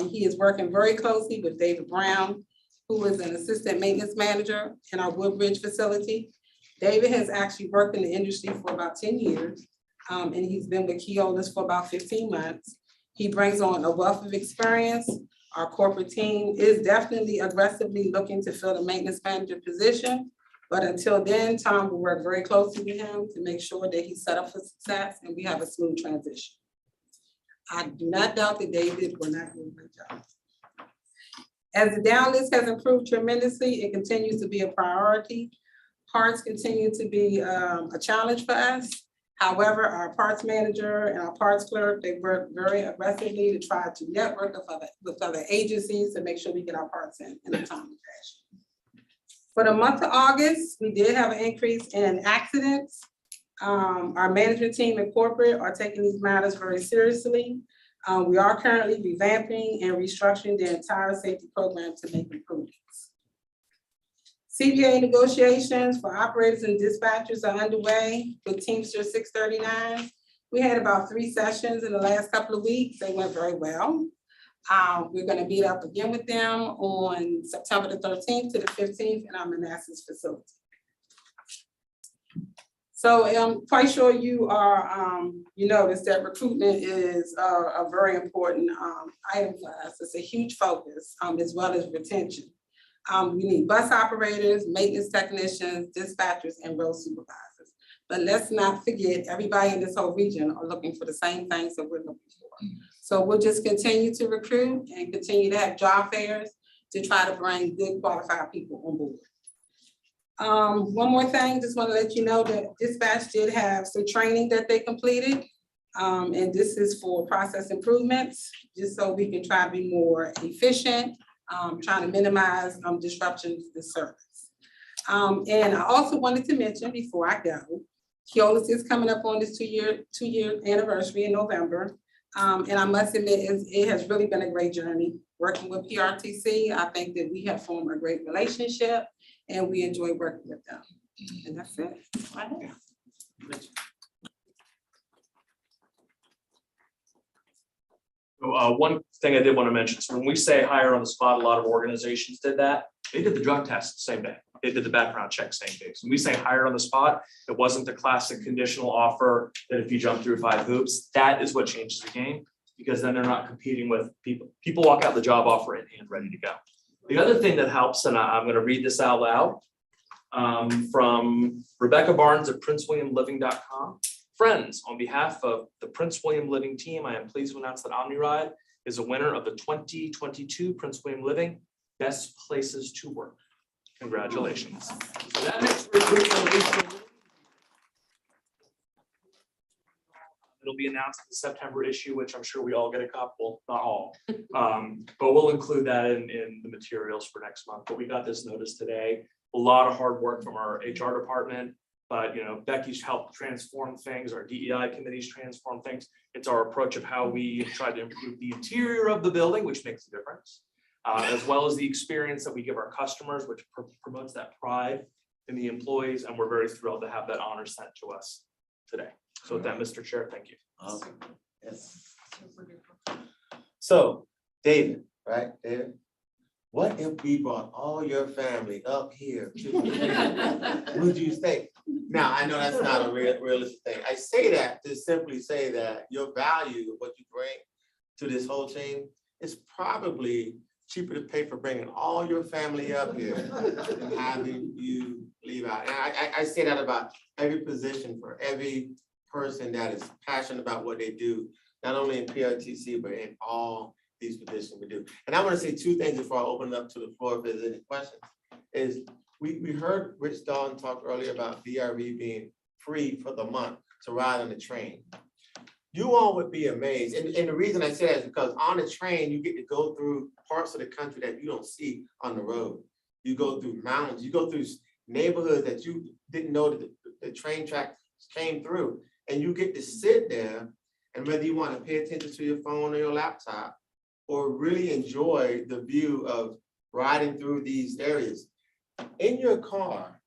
Speaker 11: He is working very closely with David Brown, who is an assistant maintenance manager in our Woodbridge facility. David has actually worked in the industry for about 10 years, and he's been with Keolis for about 15 months. He brings on a wealth of experience. Our corporate team is definitely aggressively looking to fill the maintenance manager position. But until then, Tom will work very closely with him to make sure that he's set up for success and we have a smooth transition. I do not doubt that David will not do a great job. As the down list has improved tremendously, it continues to be a priority. Parts continue to be a challenge for us. However, our parts manager and our parts clerk, they work very aggressively to try to network with other agencies to make sure we get our parts in a timely fashion. For the month of August, we did have an increase in accidents. Our management team and corporate are taking these matters very seriously. We are currently revamping and restructuring the entire safety program to make improvements. CBA negotiations for operators and dispatchers are underway with Teamster 639. We had about 3 sessions in the last couple of weeks. They went very well. We're going to meet up again with them on September the 13th to the 15th in our Manassas facility. So I'm quite sure you are, you notice that recruitment is a very important item for us. It's a huge focus, as well as retention. We need bus operators, maintenance technicians, dispatchers, and road supervisors. But let's not forget, everybody in this whole region are looking for the same things that we're looking for. So we'll just continue to recruit and continue to have job fairs to try to bring good qualified people on board. One more thing, just want to let you know that dispatch did have some training that they completed. And this is for process improvements, just so we can try to be more efficient. Trying to minimize disruptions to service. And I also wanted to mention before I go, Keolis is coming up on this two year anniversary in November. And I must admit, it has really been a great journey working with PRTC. I think that we have formed a great relationship and we enjoy working with them. And that's it.
Speaker 1: One thing I did want to mention is when we say hire on the spot, a lot of organizations did that. They did the drug test the same day. They did the background check same day. So when we say hire on the spot, it wasn't the classic conditional offer that if you jump through 5 hoops, that is what changes the game, because then they're not competing with people. People walk out the job offer in hand, ready to go. The other thing that helps, and I'm going to read this out loud, from Rebecca Barnes at princewilliamliving.com. Friends, on behalf of the Prince William Living team, I am pleased to announce that OmniRide is a winner of the 2022 Prince William Living Best Places to Work. Congratulations. So that makes It'll be announced in the September issue, which I'm sure we all get a copy, well, not all. But we'll include that in the materials for next month. But we got this notice today. A lot of hard work from our HR department, but Becky's helped transform things, our DEI committees transform things. It's our approach of how we try to improve the interior of the building, which makes a difference, as well as the experience that we give our customers, which promotes that pride in the employees. And we're very thrilled to have that honor sent to us today. So with that, Mr. Chair, thank you.
Speaker 5: Awesome. Yes. So, David, right, David? What if we brought all your family up here? Would you think? Now, I know that's not a realistic thing. I say that to simply say that your value of what you bring to this whole team is probably cheaper to pay for bringing all your family up here than having you leave out. And I say that about every position for every person that is passionate about what they do, not only in PRTC, but in all these positions we do. And I want to say two things before I open it up to the floor if there's any questions. Is we heard Rich Dalton talk earlier about VRV being free for the month to ride on the train. You all would be amazed. And the reason I say that is because on the train, you get to go through parts of the country that you don't see on the road. You go through mountains, you go through neighborhoods that you didn't know that the train track came through. And you get to sit there, and whether you want to pay attention to your phone or your laptop, or really enjoy the view of riding through these areas. In your car,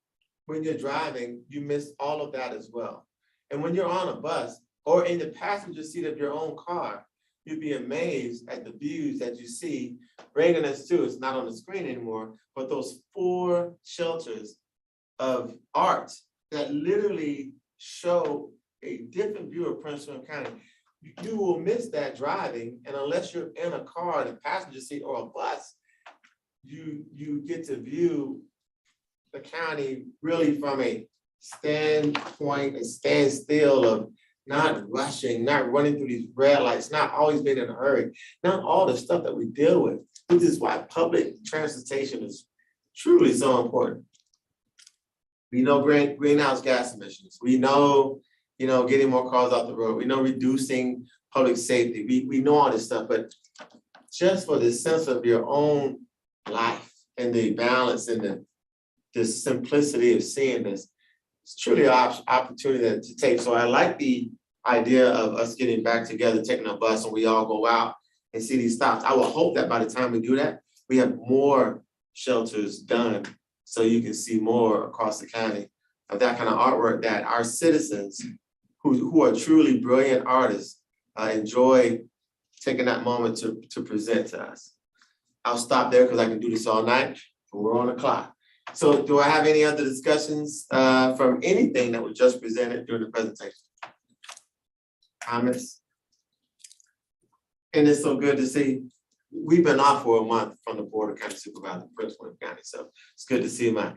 Speaker 5: when you're driving, you miss all of that as well. And when you're on a bus or in the passenger seat of your own car, you'd be amazed at the views that you see, bringing us to, it's not on the screen anymore, but those 4 shelters of art that literally show a different view of Prince William County. You will miss that driving, and unless you're in a car, in a passenger seat or a bus, you get to view the county really from a standpoint, a standstill of not rushing, not running through these red lights, not always being in a hurry, not all the stuff that we deal with. This is why public transportation is truly so important. We know greenhouse gas emissions. We know getting more cars off the road. We know reducing public safety. We know all this stuff, but just for the sense of your own life and the balance and the simplicity of seeing this, it's truly an opportunity to take. So I like the idea of us getting back together, taking a bus, and we all go out and see these stops. I will hope that by the time we do that, we have more shelters done so you can see more across the county of that kind of artwork that our citizens who are truly brilliant artists enjoy taking that moment to present to us. I'll stop there because I can do this all night, but we're on the clock. So do I have any other discussions from anything that was just presented during the presentation? Comments? And it's so good to see. We've been off for a month from the Board of County Supervisor, Prince William County. So it's good to see my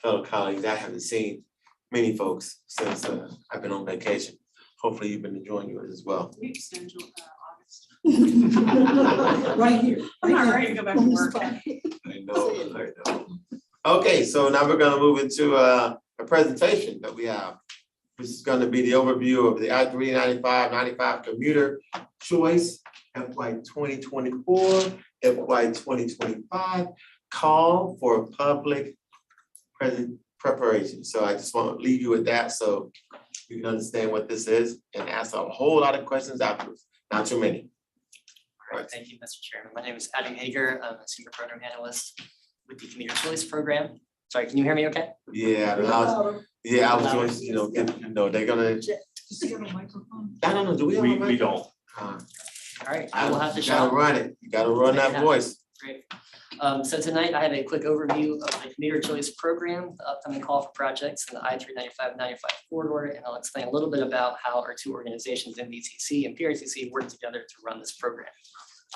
Speaker 5: fellow colleagues. I haven't seen many folks since I've been on vacation. Hopefully you've been enjoying yours as well.
Speaker 6: We extend August.
Speaker 8: Right here.
Speaker 6: I'm not ready to go back to work.
Speaker 5: I know. Okay, so now we're gonna move into a presentation that we have. This is gonna be the overview of the I-395 commuter choice, FY 2024, FY 2025, call for public preparation. So I just want to leave you with that so you can understand what this is and ask a whole lot of questions afterwards, not too many.
Speaker 12: All right, thank you, Mr. Chairman. My name is Adam Hager. I'm a senior program analyst with the Commuter Choice Program. Sorry, can you hear me okay?
Speaker 5: Yeah, I was doing, they're gonna. I don't know, do we have a mic?
Speaker 1: We don't.
Speaker 12: All right, I will have to
Speaker 5: You gotta
Speaker 12: shout.
Speaker 5: run it, you gotta run that voice.
Speaker 12: Great. So tonight I have a quick overview of the Commuter Choice Program, the upcoming call for projects in the I-395 corridor, and I'll explain a little bit about how our two organizations, MVTC and PRTC, work together to run this program.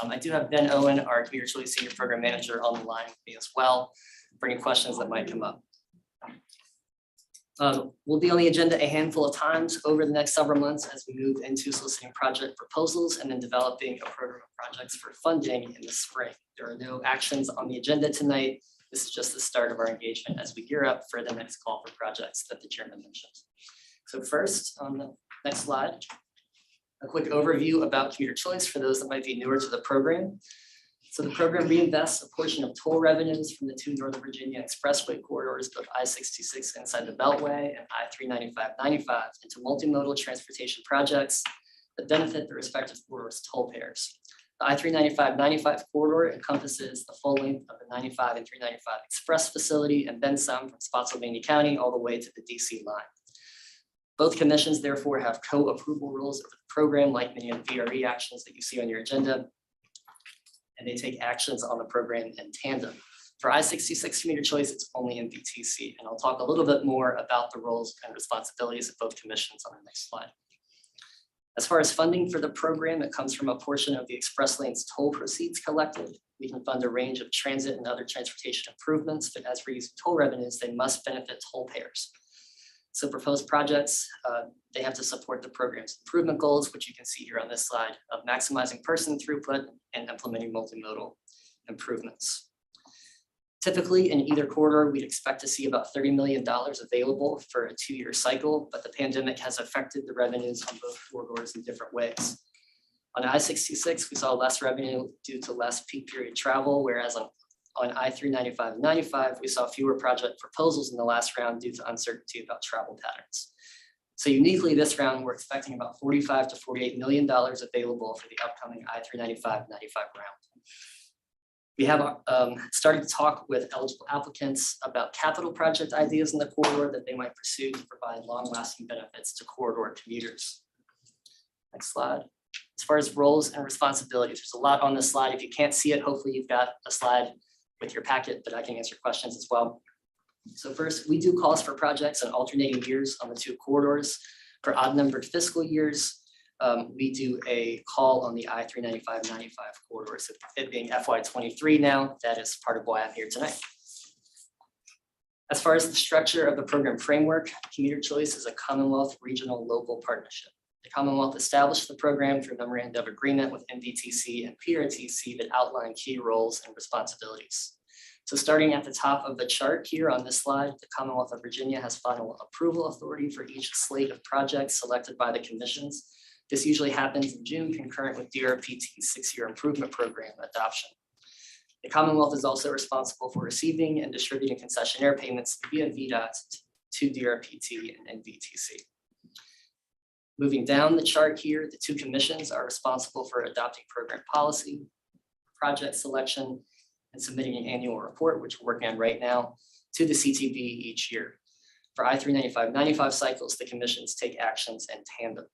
Speaker 12: I do have Ben Owen, our Commuter Choice Senior Program Manager, on the line with me as well, for any questions that might come up. We'll be on the agenda a handful of times over the next several months as we move into soliciting project proposals and then developing a program of projects for funding in the spring. There are no actions on the agenda tonight. This is just the start of our engagement as we gear up for the next call for projects that the chairman mentioned. So first, on the next slide, A quick overview about commuter choice for those that might be newer to the program. So the program reinvests a portion of toll revenues from the two Northern Virginia Expressway corridors, both I-66 inside the Beltway and I-395/95 into multimodal transportation projects that benefit the respective corridors' toll payers. The I-395/95 corridor encompasses the full length of the 95 and 395 Express facility and then some from Spotsylvania County all the way to the DC line. Both commissions therefore have co-approval rules over the program, like many of the VRE actions that you see on your agenda. And they take actions on the program in tandem. For I-66 commuter choice, it's only in VTC. And I'll talk a little bit more about the roles and responsibilities of both commissions on the next slide. As far as funding for the program, it comes from a portion of the Express Lanes toll proceeds collected. We can fund a range of transit and other transportation improvements, but as we're using toll revenues, they must benefit toll payers. So proposed projects, they have to support the program's improvement goals, which you can see here on this slide, of maximizing person throughput and implementing multimodal improvements. Typically, in either quarter, we'd expect to see about $30 million available for a 2-year cycle, but the pandemic has affected the revenues on both corridors in different ways. On I-66, we saw less revenue due to less peak period travel, whereas on I-395/95, we saw fewer project proposals in the last round due to uncertainty about travel patterns. So uniquely this round, we're expecting about $45 to $48 million available for the upcoming I-395/95 round. We have started to talk with eligible applicants about capital project ideas in the corridor that they might pursue to provide long-lasting benefits to corridor commuters. Next slide. As far as roles and responsibilities, there's a lot on this slide. If you can't see it, hopefully you've got a slide with your packet, but I can answer questions as well. So first, we do calls for projects in alternating years on the two corridors. For odd-numbered fiscal years, we do a call on the I-395/95 corridor. So it being FY23 now, that is part of why I'm here tonight. As far as the structure of the program framework, commuter choice is a Commonwealth regional local partnership. The Commonwealth established the program through a memorandum of agreement with MDTC and PRTC that outline key roles and responsibilities. So starting at the top of the chart here on this slide, the Commonwealth of Virginia has final approval authority for each slate of projects selected by the commissions. This usually happens in June, concurrent with DRPT's 6-year improvement program adoption. The Commonwealth is also responsible for receiving and distributing concessionaire payments via VDOT to DRPT and NVTC. Moving down the chart here, the two commissions are responsible for adopting program policy, project selection, and submitting an annual report, which we're working on right now, to the CTV each year. For I-395/95 cycles, the commissions take actions in tandem.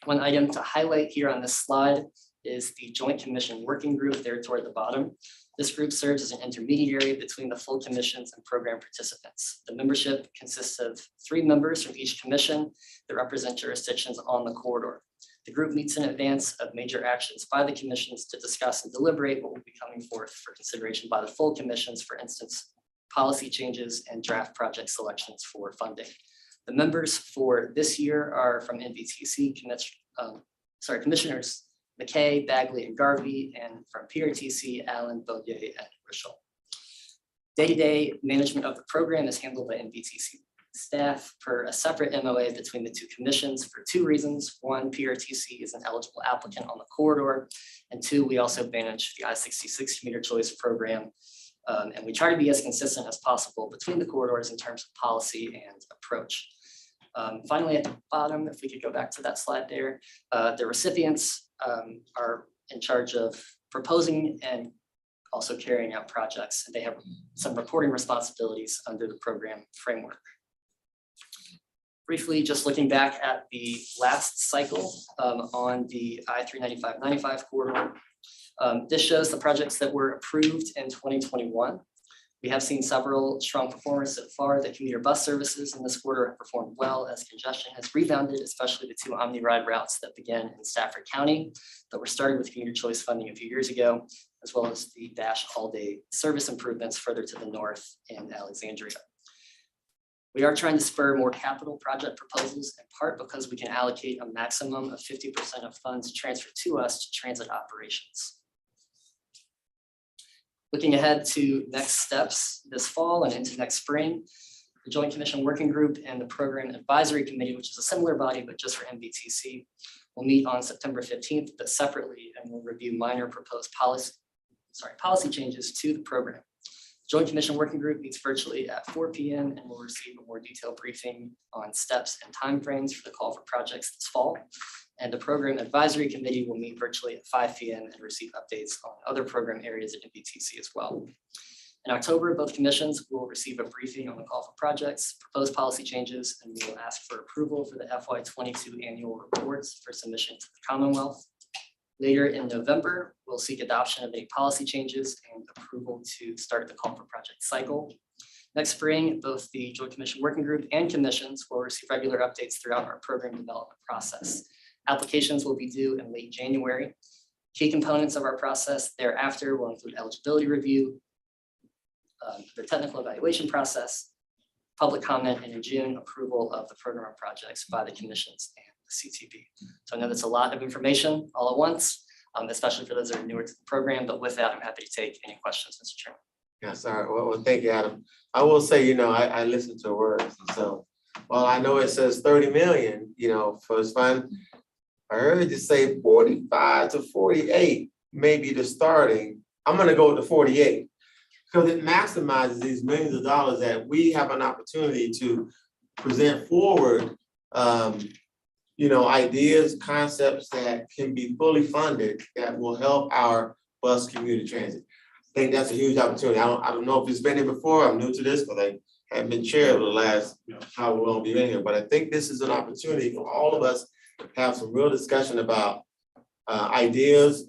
Speaker 12: One item to highlight here on this slide is the Joint Commission Working Group there toward the bottom. This group serves as an intermediary between the full commissions and program participants. The membership consists of 3 members from each commission that represent jurisdictions on the corridor. The group meets in advance of major actions by the commissions to discuss and deliberate what will be coming forth for consideration by the full commissions, for instance, policy changes and draft project selections for funding. The members for this year are from NVTC, Commissioners McKay, Bagley, and Garvey, and from PRTC, Allen, Baudier, and Rischel. Day-to-day management of the program is handled by NVTC staff per a separate MOA between the two commissions for 2 reasons. 1, PRTC is an eligible applicant on the corridor, and 2, we also manage the I-66 commuter choice program. And we try to be as consistent as possible between the corridors in terms of policy and approach. Finally, at the bottom, if we could go back to that slide there, the recipients are in charge of proposing and also carrying out projects, and they have some reporting responsibilities under the program framework. Briefly, just looking back at the last cycle on the I-395/95 corridor, this shows the projects that were approved in 2021. We have seen several strong performers so far. The commuter bus services in this quarter have performed well as congestion has rebounded, especially the 2 OmniRide routes that began in Stafford County that were started with commuter choice funding a few years ago, as well as the Dash all-day service improvements further to the north in Alexandria. We are trying to spur more capital project proposals, in part because we can allocate a maximum of 50% of funds transferred to us to transit operations. Looking ahead to next steps this fall and into next spring, The Joint Commission Working Group and the Program Advisory Committee, which is a similar body, but just for MVTC, will meet on September 15th, but separately, and will review minor proposed policy changes to the program. Joint Commission Working Group meets virtually at 4 p.m. and will receive a more detailed briefing on steps and timeframes for the call for projects this fall. And the Program Advisory Committee will meet virtually at 5 p.m. and receive updates on other program areas at MVTC as well. In October, both commissions will receive a briefing on the call for projects, proposed policy changes, and we will ask for approval for the FY22 annual reports for submission to the Commonwealth. Later in November, we'll seek adoption of any policy changes and approval to start the call for project cycle. Next spring, both the Joint Commission Working Group and commissions will receive regular updates throughout our program development process. Applications will be due in late January. Key components of our process thereafter will include eligibility review, the technical evaluation process, public comment, and in June, approval of the program projects by the commissions and the CTP. So I know that's a lot of information all at once, especially for those that are newer to the program, but with that, I'm happy to take any questions, Mr. Chairman.
Speaker 5: Yes, all right. Well, thank you, Adam. I will say, I listened to words, so, well, I know it says 30 million, for this fund. I heard you say 45 to 48, maybe the starting. I'm gonna go with the 48. Because it maximizes these millions of dollars that we have an opportunity to present forward, ideas, concepts that can be fully funded that will help our bus commuter transit. I think that's a huge opportunity. I don't know if it's been here before. I'm new to this, but I haven't been chair over the last how long we've been here. But I think this is an opportunity for all of us to have some real discussion about ideas,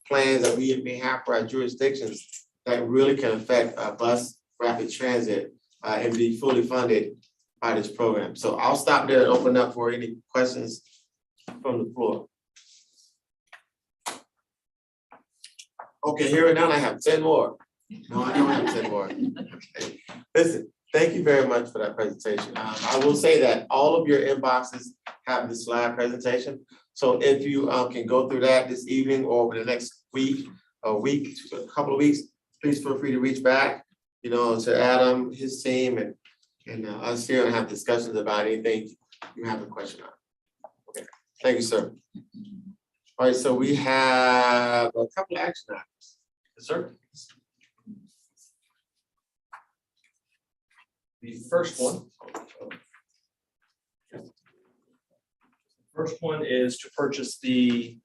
Speaker 5: plans that we may have for our jurisdictions that really can affect bus rapid transit and be fully funded by this program. So I'll stop there and open up for any questions from the floor. Okay, here and now I have 10 more. No, I don't have 10 more. Okay. Listen, thank you very much for that presentation. I will say that all of your inboxes have the slide presentation. So if you can go through that this evening or over the next week, a couple of weeks, please feel free to reach back, to Adam, his team, and us here and have discussions about anything you have a question on. Okay, thank you, sir. All right, so we have a couple of action items. Yes, sir.
Speaker 1: The first one is to purchase the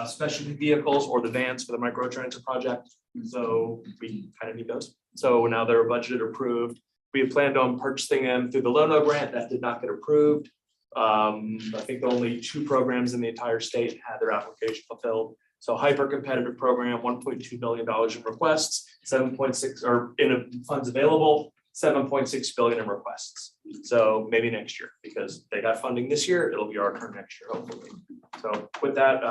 Speaker 1: specialty vehicles or the vans for the micro transit project. So we kind of need those. So now they're budgeted approved. We had planned on purchasing them through the LONO grant. That did not get approved. I think only 2 programs in the entire state had their application fulfilled. So hyper competitive program, $1.2 billion in requests, 7.6 or in funds available, 7.6 billion in requests. So maybe next year, because they got funding this year, it'll be our turn next year, hopefully. So with that,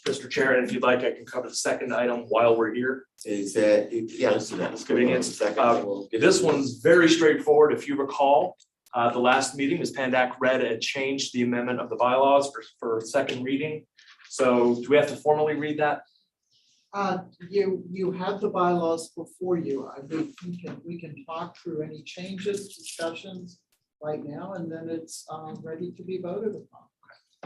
Speaker 1: Mr. Chair, and if you'd like, I can cover the second item while we're here.
Speaker 5: Is that, yeah, let's do that. Let's go to the second.
Speaker 1: This one's very straightforward. If you recall, the last meeting, Ms. Pandak read and changed the amendment of the bylaws for second reading. So do we have to formally read that?
Speaker 4: You have the bylaws before you. I think we can talk through any changes, discussions right now, and then it's ready to be voted upon.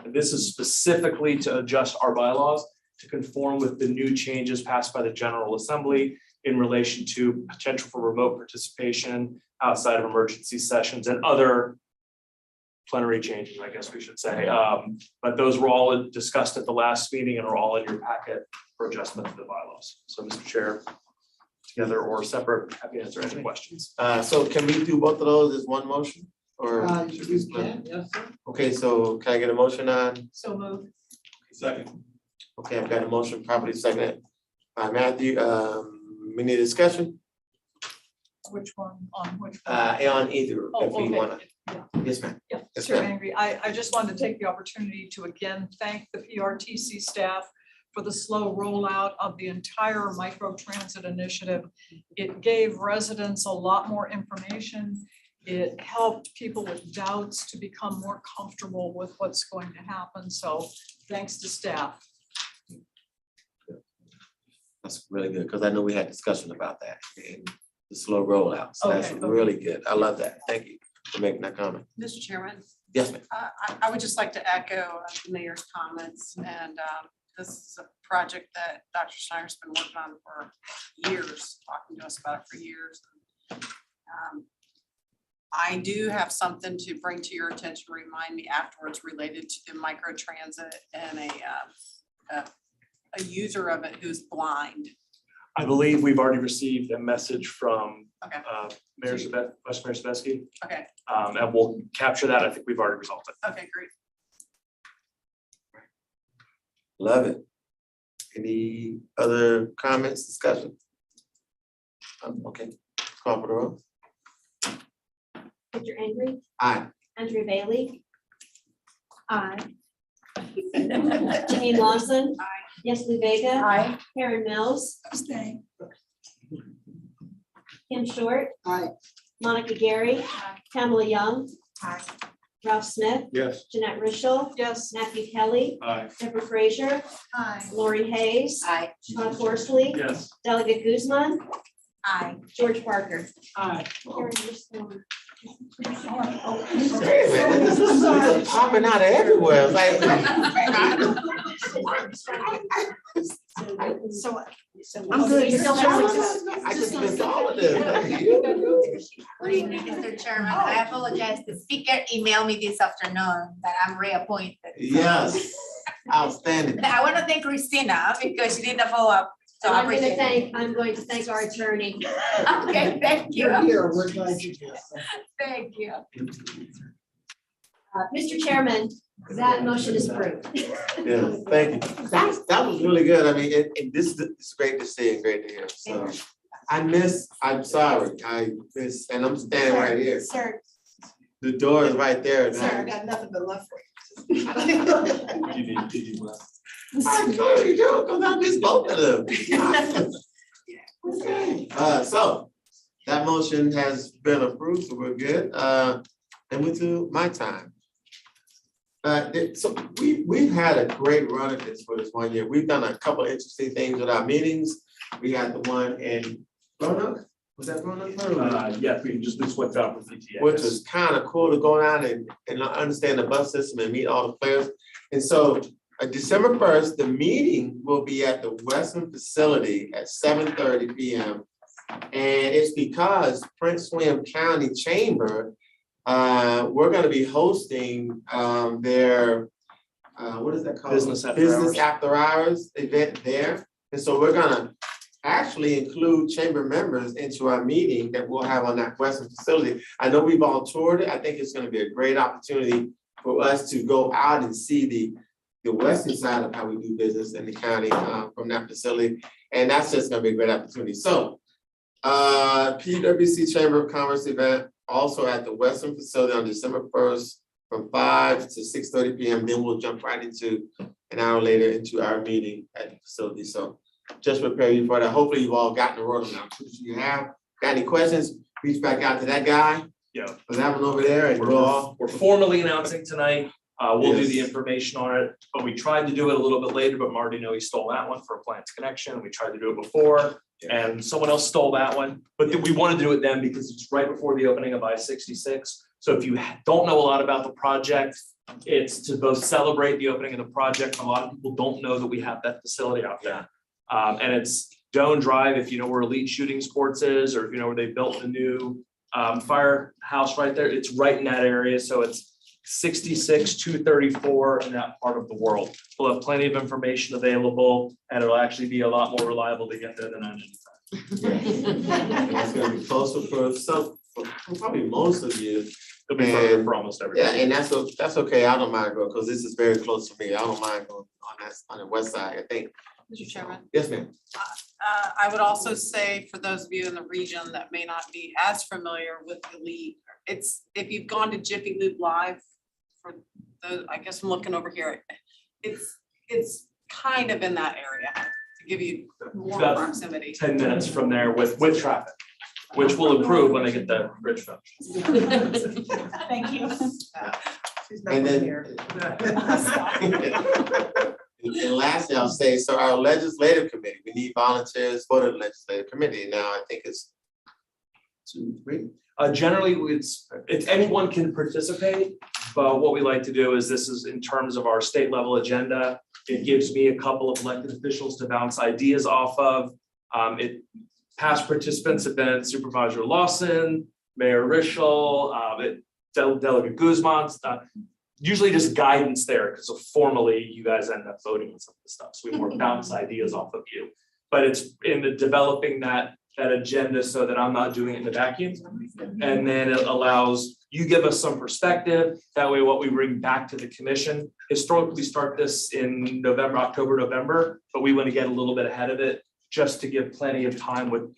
Speaker 1: And this is specifically to adjust our bylaws to conform with the new changes passed by the General Assembly in relation to potential for remote participation outside of emergency sessions and other plenary changes, I guess we should say. But those were all discussed at the last meeting and are all in your packet for adjustment to the bylaws. So, Mr. Chair, together or separate, happy to answer any questions.
Speaker 5: So can we do both of those as one motion? Or
Speaker 4: You can, yes, sir.
Speaker 5: okay, so can I get a motion on?
Speaker 8: So moved.
Speaker 2: Second.
Speaker 5: Okay, I've got a motion properly seconded by Matthew. We need a discussion
Speaker 13: Which one, on which?
Speaker 5: on either
Speaker 13: Oh,
Speaker 5: if we
Speaker 13: okay.
Speaker 5: wanna.
Speaker 13: Yeah.
Speaker 5: Yes, ma'am.
Speaker 13: Yeah,
Speaker 5: Yes,
Speaker 13: Chair
Speaker 5: ma'am.
Speaker 13: Angry, I just wanted to take the opportunity to again thank the PRTC staff for the slow rollout of the entire micro transit initiative. It gave residents a lot more information. It helped people with doubts to become more comfortable with what's going to happen. So thanks to staff.
Speaker 5: That's really good, because I know we had discussion about that. And the slow rollout. So that's
Speaker 13: Okay, okay.
Speaker 5: really good. I love that. Thank you for making that comment.
Speaker 14: Mr. Chairman,
Speaker 5: Yes, ma'am.
Speaker 14: I would just like to echo the mayor's comments, and this is a project that Dr. Schneider's been working on for years, talking to us about it for years. I do have something to bring to your attention, remind me afterwards, related to the micro transit and a user of it who's blind.
Speaker 1: I believe we've already received a message from
Speaker 14: Okay,
Speaker 1: Mayor Vice Mayor Sabesky,
Speaker 14: okay,
Speaker 1: and we'll capture that. I think we've already resolved it.
Speaker 14: okay, great.
Speaker 5: Love it. Any other comments, discussion? Okay, call for the roll.
Speaker 3: Victor Angry,
Speaker 5: Aye.
Speaker 3: Andrea Bailey. Aye. Janine Lawson.
Speaker 14: Aye.
Speaker 3: Yesli Vega.
Speaker 9: Aye.
Speaker 3: Karen Mills.
Speaker 8: Stay.
Speaker 3: Kim Short.
Speaker 4: Aye.
Speaker 3: Monica Gary. Pamela Young.
Speaker 8: Aye.
Speaker 3: Ralph Smith.
Speaker 2: Yes.
Speaker 3: Jeanette Richel.
Speaker 13: Yes.
Speaker 3: Matthew Kelly.
Speaker 2: Aye.
Speaker 3: Deborah Frazier.
Speaker 8: Aye.
Speaker 3: Lori Hayes.
Speaker 9: Aye.
Speaker 3: Todd Horsley.
Speaker 1: Yes.
Speaker 3: Delegate Guzman.
Speaker 8: Aye.
Speaker 3: George Parker.
Speaker 13: Aye.
Speaker 3: Karen, you're still on.
Speaker 5: Wait a minute, this is popping out everywhere. Like,
Speaker 8: So.
Speaker 5: I'm good.
Speaker 3: You still have
Speaker 5: I just missed all of this. Thank you.
Speaker 15: Good evening, Mr. Chairman. I apologize. The speaker emailed me this afternoon that I'm reappointed.
Speaker 5: Yes, outstanding.
Speaker 15: But I want to thank Christina because she did the follow-up. So I appreciate it.
Speaker 3: I'm going to thank our attorney.
Speaker 15: Okay, thank you.
Speaker 4: You're here, we're glad you did.
Speaker 15: Thank you.
Speaker 3: Mr. Chairman, that motion is approved.
Speaker 5: Yeah, thank you. That was really good. I mean, it's great to see and great to hear. So I'm sorry, and I'm standing right here.
Speaker 8: Sir,
Speaker 5: The door is right there.
Speaker 8: sir, I
Speaker 5: now.
Speaker 8: got nothing but love for you.
Speaker 5: I totally do, because I missed both of them. Okay, so that motion has been approved, so we're good. And we do my time. So we've had a great run at this for this 1 year. We've done a couple of interesting things with our meetings. We had the one in Roanoke, was that Roanoke?
Speaker 1: Yes, we just went down for PTA.
Speaker 5: Which was kind of cool to go down and understand the bus system and meet all the players. And so December 1st, the meeting will be at the Western facility at 7:30 p.m. And it's because Prince William County Chamber, we're gonna be hosting their, what is that called?
Speaker 1: Business after
Speaker 5: hours event there. And so we're gonna actually include chamber members into our meeting that we'll have on that Western facility. I know we've all toured it. I think it's gonna be a great opportunity for us to go out and see the western side of how we do business in the county from that facility. And that's just gonna be a great opportunity. So PWC Chamber of Commerce event also at the Western facility on December 1st from 5 to 6:30 p.m. Then we'll jump right into an hour later into our meeting at the facility. So just prepare you for that. Hopefully you've all gotten the word now. If you have got any questions, reach back out to that guy.
Speaker 1: Yeah.
Speaker 5: For that one over there, and we'll all.
Speaker 1: We're formally announcing tonight. We'll do the
Speaker 5: Yes.
Speaker 1: information on it, but we tried to do it a little bit later, but Marty know he stole that one for a Plants Connection. We tried to do it before and someone else stole that one. But we wanted to do it then because it's right before the opening of I-66. So if you don't know a lot about the project, it's to both celebrate the opening of the project. A lot of people don't know that we have that facility out there. And it's Doan Drive, if you know where Elite Shooting Sports is, or if you know where they built the new firehouse right there, it's right in that area. So it's 66-234 in that part of the world. We'll have plenty of information available and it'll actually be a lot more reliable to get there than I-95.
Speaker 5: It's gonna be closer for probably most of you.
Speaker 1: It'll be further for almost everybody.
Speaker 5: Yeah, and that's okay. I don't mind going, because this is very close to me. I don't mind going on the west side, I think.
Speaker 14: Mr. Chairman.
Speaker 5: Yes, ma'am.
Speaker 14: I would also say for those of you in the region that may not be as familiar with Elite, it's, if you've gone to Jiffy Lube Live, for the, I guess I'm looking over here, it's kind of in that area to give you more
Speaker 1: About
Speaker 14: proximity.
Speaker 1: 10 minutes from there with traffic, which will improve when they get the bridge finished.
Speaker 6: Thank you.
Speaker 5: And then. And lastly, I'll say, so our legislative committee, we need volunteers for the legislative committee. Now, I think it's 2, 3.
Speaker 1: Generally, it's anyone can participate, but what we like to do is this is in terms of our state level agenda. It gives me a couple of elected officials to bounce ideas off of. Past participants have been Supervisor Lawson, Mayor Rischel, Delegate Guzman. Usually just guidance there, because formally you guys end up voting on some of the stuff, so we more bounce ideas off of you. But it's in the developing that agenda so that I'm not doing it in the vacuum. And then it allows, you give us some perspective, that way what we bring back to the commission. Historically, we start this in November, October, November, but we want to get a little bit ahead of it just to give plenty of time with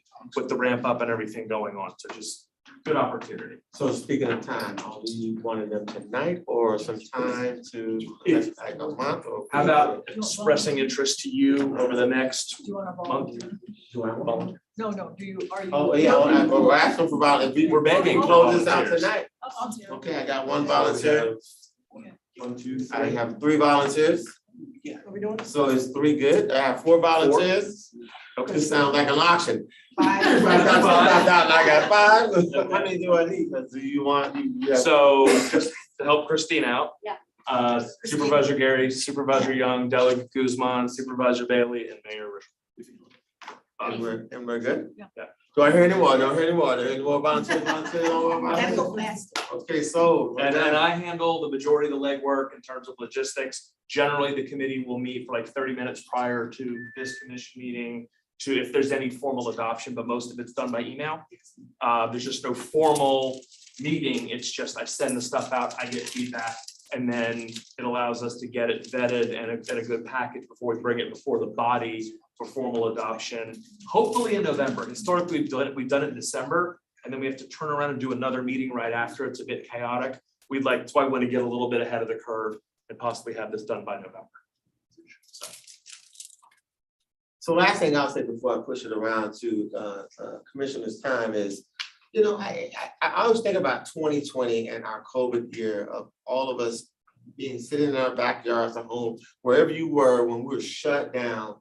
Speaker 1: the ramp up and everything going on, so just good opportunity.
Speaker 5: So speaking of time, are we wanting them tonight or some time to, like a month or?
Speaker 1: How about expressing interest to you over the next
Speaker 13: Do you want to
Speaker 1: month?
Speaker 13: volunteer?
Speaker 5: Do I want?
Speaker 13: No, are you?
Speaker 5: Oh, yeah, we're asking for volunteers.
Speaker 1: We're begging for
Speaker 5: Close this out
Speaker 1: volunteers.
Speaker 5: tonight.
Speaker 13: Volunteer.
Speaker 5: Okay, I got 1 volunteer.
Speaker 1: 1, 2, 3.
Speaker 5: I have 3 volunteers.
Speaker 13: Are we doing?
Speaker 5: So is 3 good? I have 4 volunteers.
Speaker 1: Okay.
Speaker 5: This sounds like an auction.
Speaker 15: Five.
Speaker 5: I got 5. How many do I need? Do you want? You have-
Speaker 1: So just to help Christine out.
Speaker 3: Yeah.
Speaker 1: Supervisor Gary, Supervisor Young, Delegate Guzman, Supervisor Bailey, and Mayor Rischel.
Speaker 5: And we're good?
Speaker 13: Yeah.
Speaker 5: Do I hear any more? Don't hear any more. Any more volunteers? Volunteers? Okay, so.
Speaker 1: And I handle the majority of the legwork in terms of logistics. Generally, the committee will meet for like 30 minutes prior to this commission meeting to if there's any formal adoption, but most of it's done by email. There's just no formal meeting. It's just I send the stuff out, I get feedback, and then it allows us to get it vetted and a good package before we bring it before the body for formal adoption, hopefully in November. Historically, we've done it in December, and then we have to turn around and do another meeting right after. It's a bit chaotic. That's why we want to get a little bit ahead of the curve and possibly have this done by November.
Speaker 5: So last thing I'll say before I push it around to Commissioner's time is, you know, I always think about 2020 and our COVID year of all of us being sitting in our backyards at home, wherever you were when we were shut down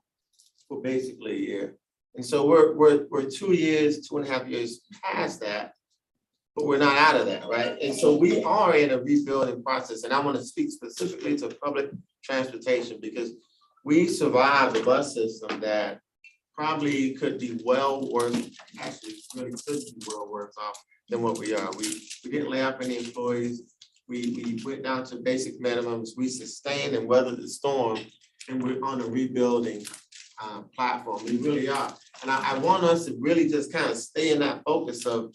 Speaker 5: for basically a year. And so we're 2 years, 2.5 years past that, but we're not out of that, right? And so we are in a rebuilding process, and I want to speak specifically to public transportation because we survived a bus system that probably could be well worse, actually really could be well worse off than what we are. We didn't lay off any employees. We went down to basic minimums. We sustained and weathered the storm, and we're on a rebuilding platform. We really are. And I want us to really just kind of stay in that focus of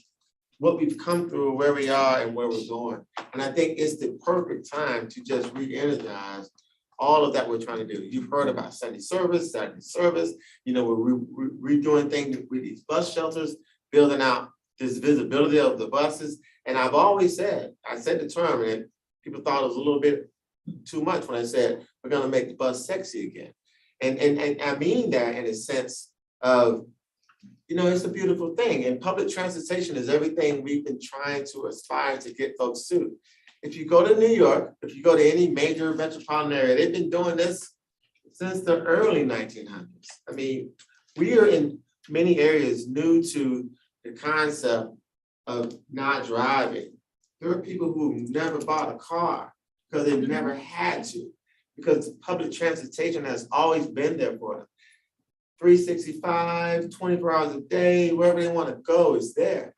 Speaker 5: what we've come through, where we are and where we're going. And I think it's the perfect time to just re-energize all of that we're trying to do. You've heard about Saturday service, you know, we're redoing things with these bus shelters, building out this visibility of the buses. And I've always said, I said the term and people thought it was a little bit too much when I said, we're gonna make the bus sexy again. And I mean that in a sense of, you know, it's a beautiful thing. And public transportation is everything we've been trying to aspire to get folks to. If you go to New York, if you go to any major metropolitan area, they've been doing this since the early 1900s. I mean, we are in many areas new to the concept of not driving. There are people who never bought a car because they've never had to, because public transportation has always been there for them. 365, 24 hours a day, wherever they want to go is there.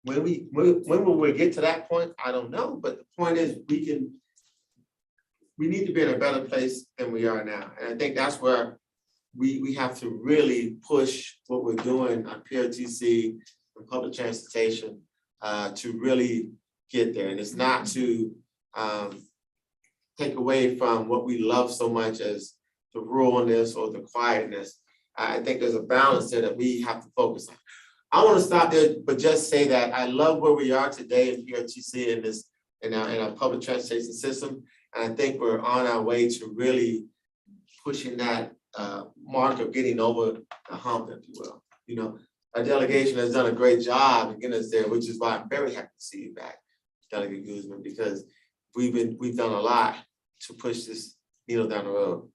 Speaker 5: When will we get to that point? I don't know, but the point is we need to be in a better place than we are now. And I think that's where we have to really push what we're doing on PRTC and public transportation to really get there. And it's not to take away from what we love so much as the ruralness or the quietness. I think there's a balance there that we have to focus on. I want to stop there, but just say that I love where we are today in PRTC in our public transportation system. And I think we're on our way to really pushing that mark of getting over the hump, if you will. You know, our delegation has done a great job in getting us there, which is why I'm very happy to see you back, Delegate Guzman, because we've done a lot to push this needle down the road.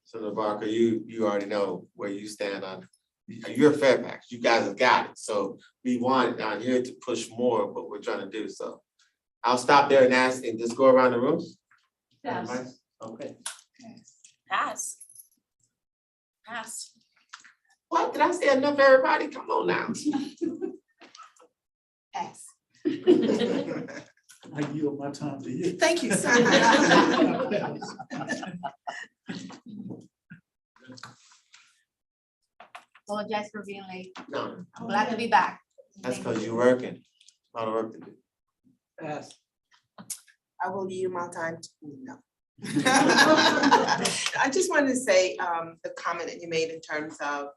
Speaker 5: Senator Barker, you already know where you stand on you're Fairfax, you guys have got it, so we want down here to push more what we're trying to do, so. I'll stop there and ask and just go around the room.
Speaker 9: Yes.
Speaker 5: Okay.
Speaker 14: Pass. Pass.
Speaker 5: What, did I say enough, everybody? Come on now.
Speaker 15: Pass.
Speaker 16: I yield my time to you.
Speaker 8: Thank you, sir.
Speaker 15: Apologize for being late.
Speaker 5: No,
Speaker 15: I'm glad to be back.
Speaker 5: that's because you're working, a lot of work to do.
Speaker 4: Pass.
Speaker 8: I will yield my time to, no. I just wanted to say, the comment that you made in terms of,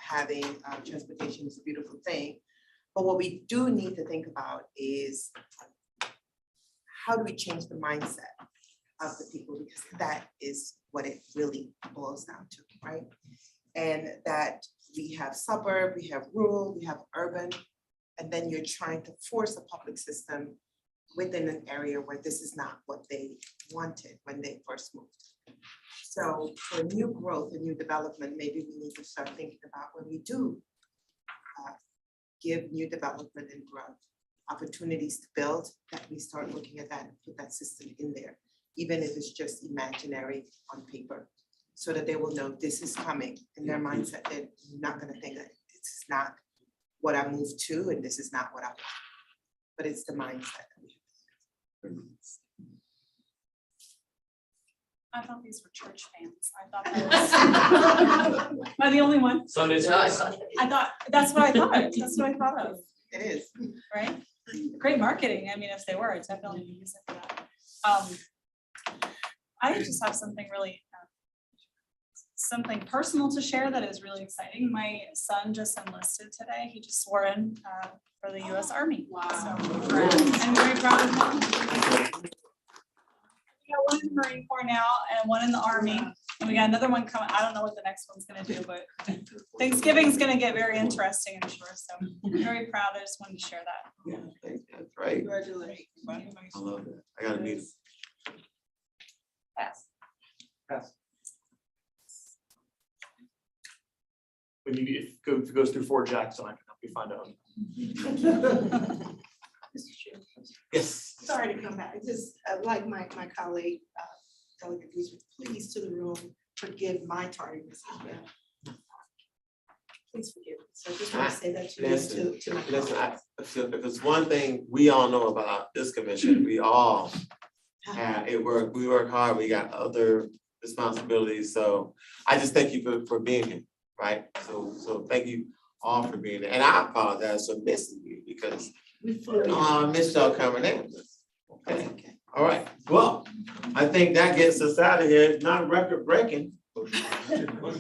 Speaker 8: having transportation is a beautiful thing. But what we do need to think about is how do we change the mindset of the people? Because that is what it really boils down to, right? And that we have suburb, we have rural, we have urban, and then you're trying to force a public system within an area where this is not what they wanted when they first moved. So for new growth and new development, maybe we need to start thinking about when we do give new development and growth opportunities to build, that we start looking at that and put that system in there, even if it's just imaginary on paper, so that they will know this is coming in their mindset. They're not gonna think that this is not what I moved to and this is not what I want, but it's the mindset that we have.
Speaker 6: I thought these were church fans. I thought that was. Am I the only one?
Speaker 1: Sunday service.
Speaker 6: I thought, that's what I thought. That's what I thought of,
Speaker 8: It is.
Speaker 6: right? Great marketing. I mean, if they were, I'd definitely be using that. I just have something really, something personal to share that is really exciting. My son just enlisted today. He just swore in for the US Army.
Speaker 14: Wow.
Speaker 6: So I'm very proud of him. We got one in the Marine Corps now and one in the Army, and we got another one coming. I don't know what the next one's gonna do, but Thanksgiving's gonna get very interesting, I'm sure. So I'm very proud. I just wanted to share that.
Speaker 5: Yeah, that's right.
Speaker 8: Congratulations.
Speaker 5: I love that. I gotta meet him.
Speaker 9: Pass.
Speaker 1: Pass. When you, if it goes through Fort Jackson, I can help you find out.
Speaker 5: Yes.
Speaker 17: Sorry to come back, just like my colleague, Delegate Beasley, please to the room, forgive my tardiness as well. Please forgive me, so I just want to say that to you,
Speaker 5: Listen,
Speaker 17: to my
Speaker 5: listen,
Speaker 17: colleagues.
Speaker 5: I feel, because one thing we all know about this commission, we all have, we work hard, we got other responsibilities, so I just thank you for being here, right? So thank you all for being there, and I apologize for missing you, because I missed y'all coming in. Okay, all right, well, I think that gets us out of here, it's not record breaking.
Speaker 2: Motion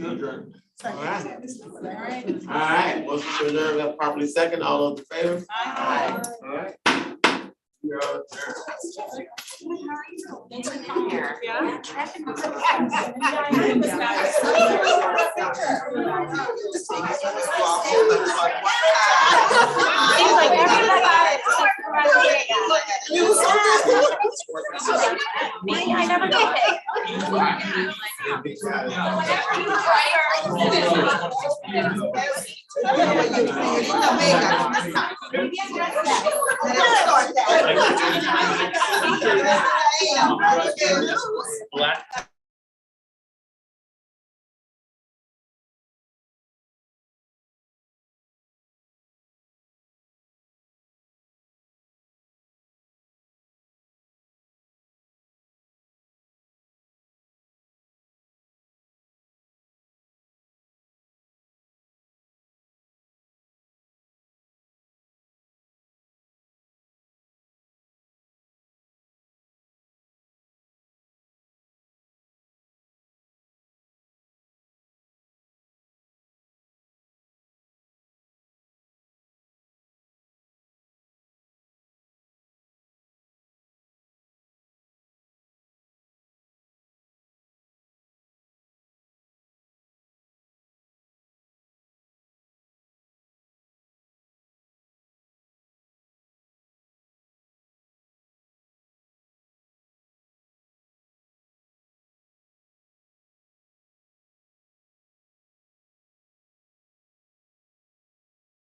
Speaker 2: adjourned.
Speaker 5: All right.
Speaker 6: All right.
Speaker 5: All right, motion to adjourn, we have properly second, all those in favor?
Speaker 6: Aye.
Speaker 5: All right. We are adjourned.
Speaker 15: Seems like me, I never get
Speaker 1: Black.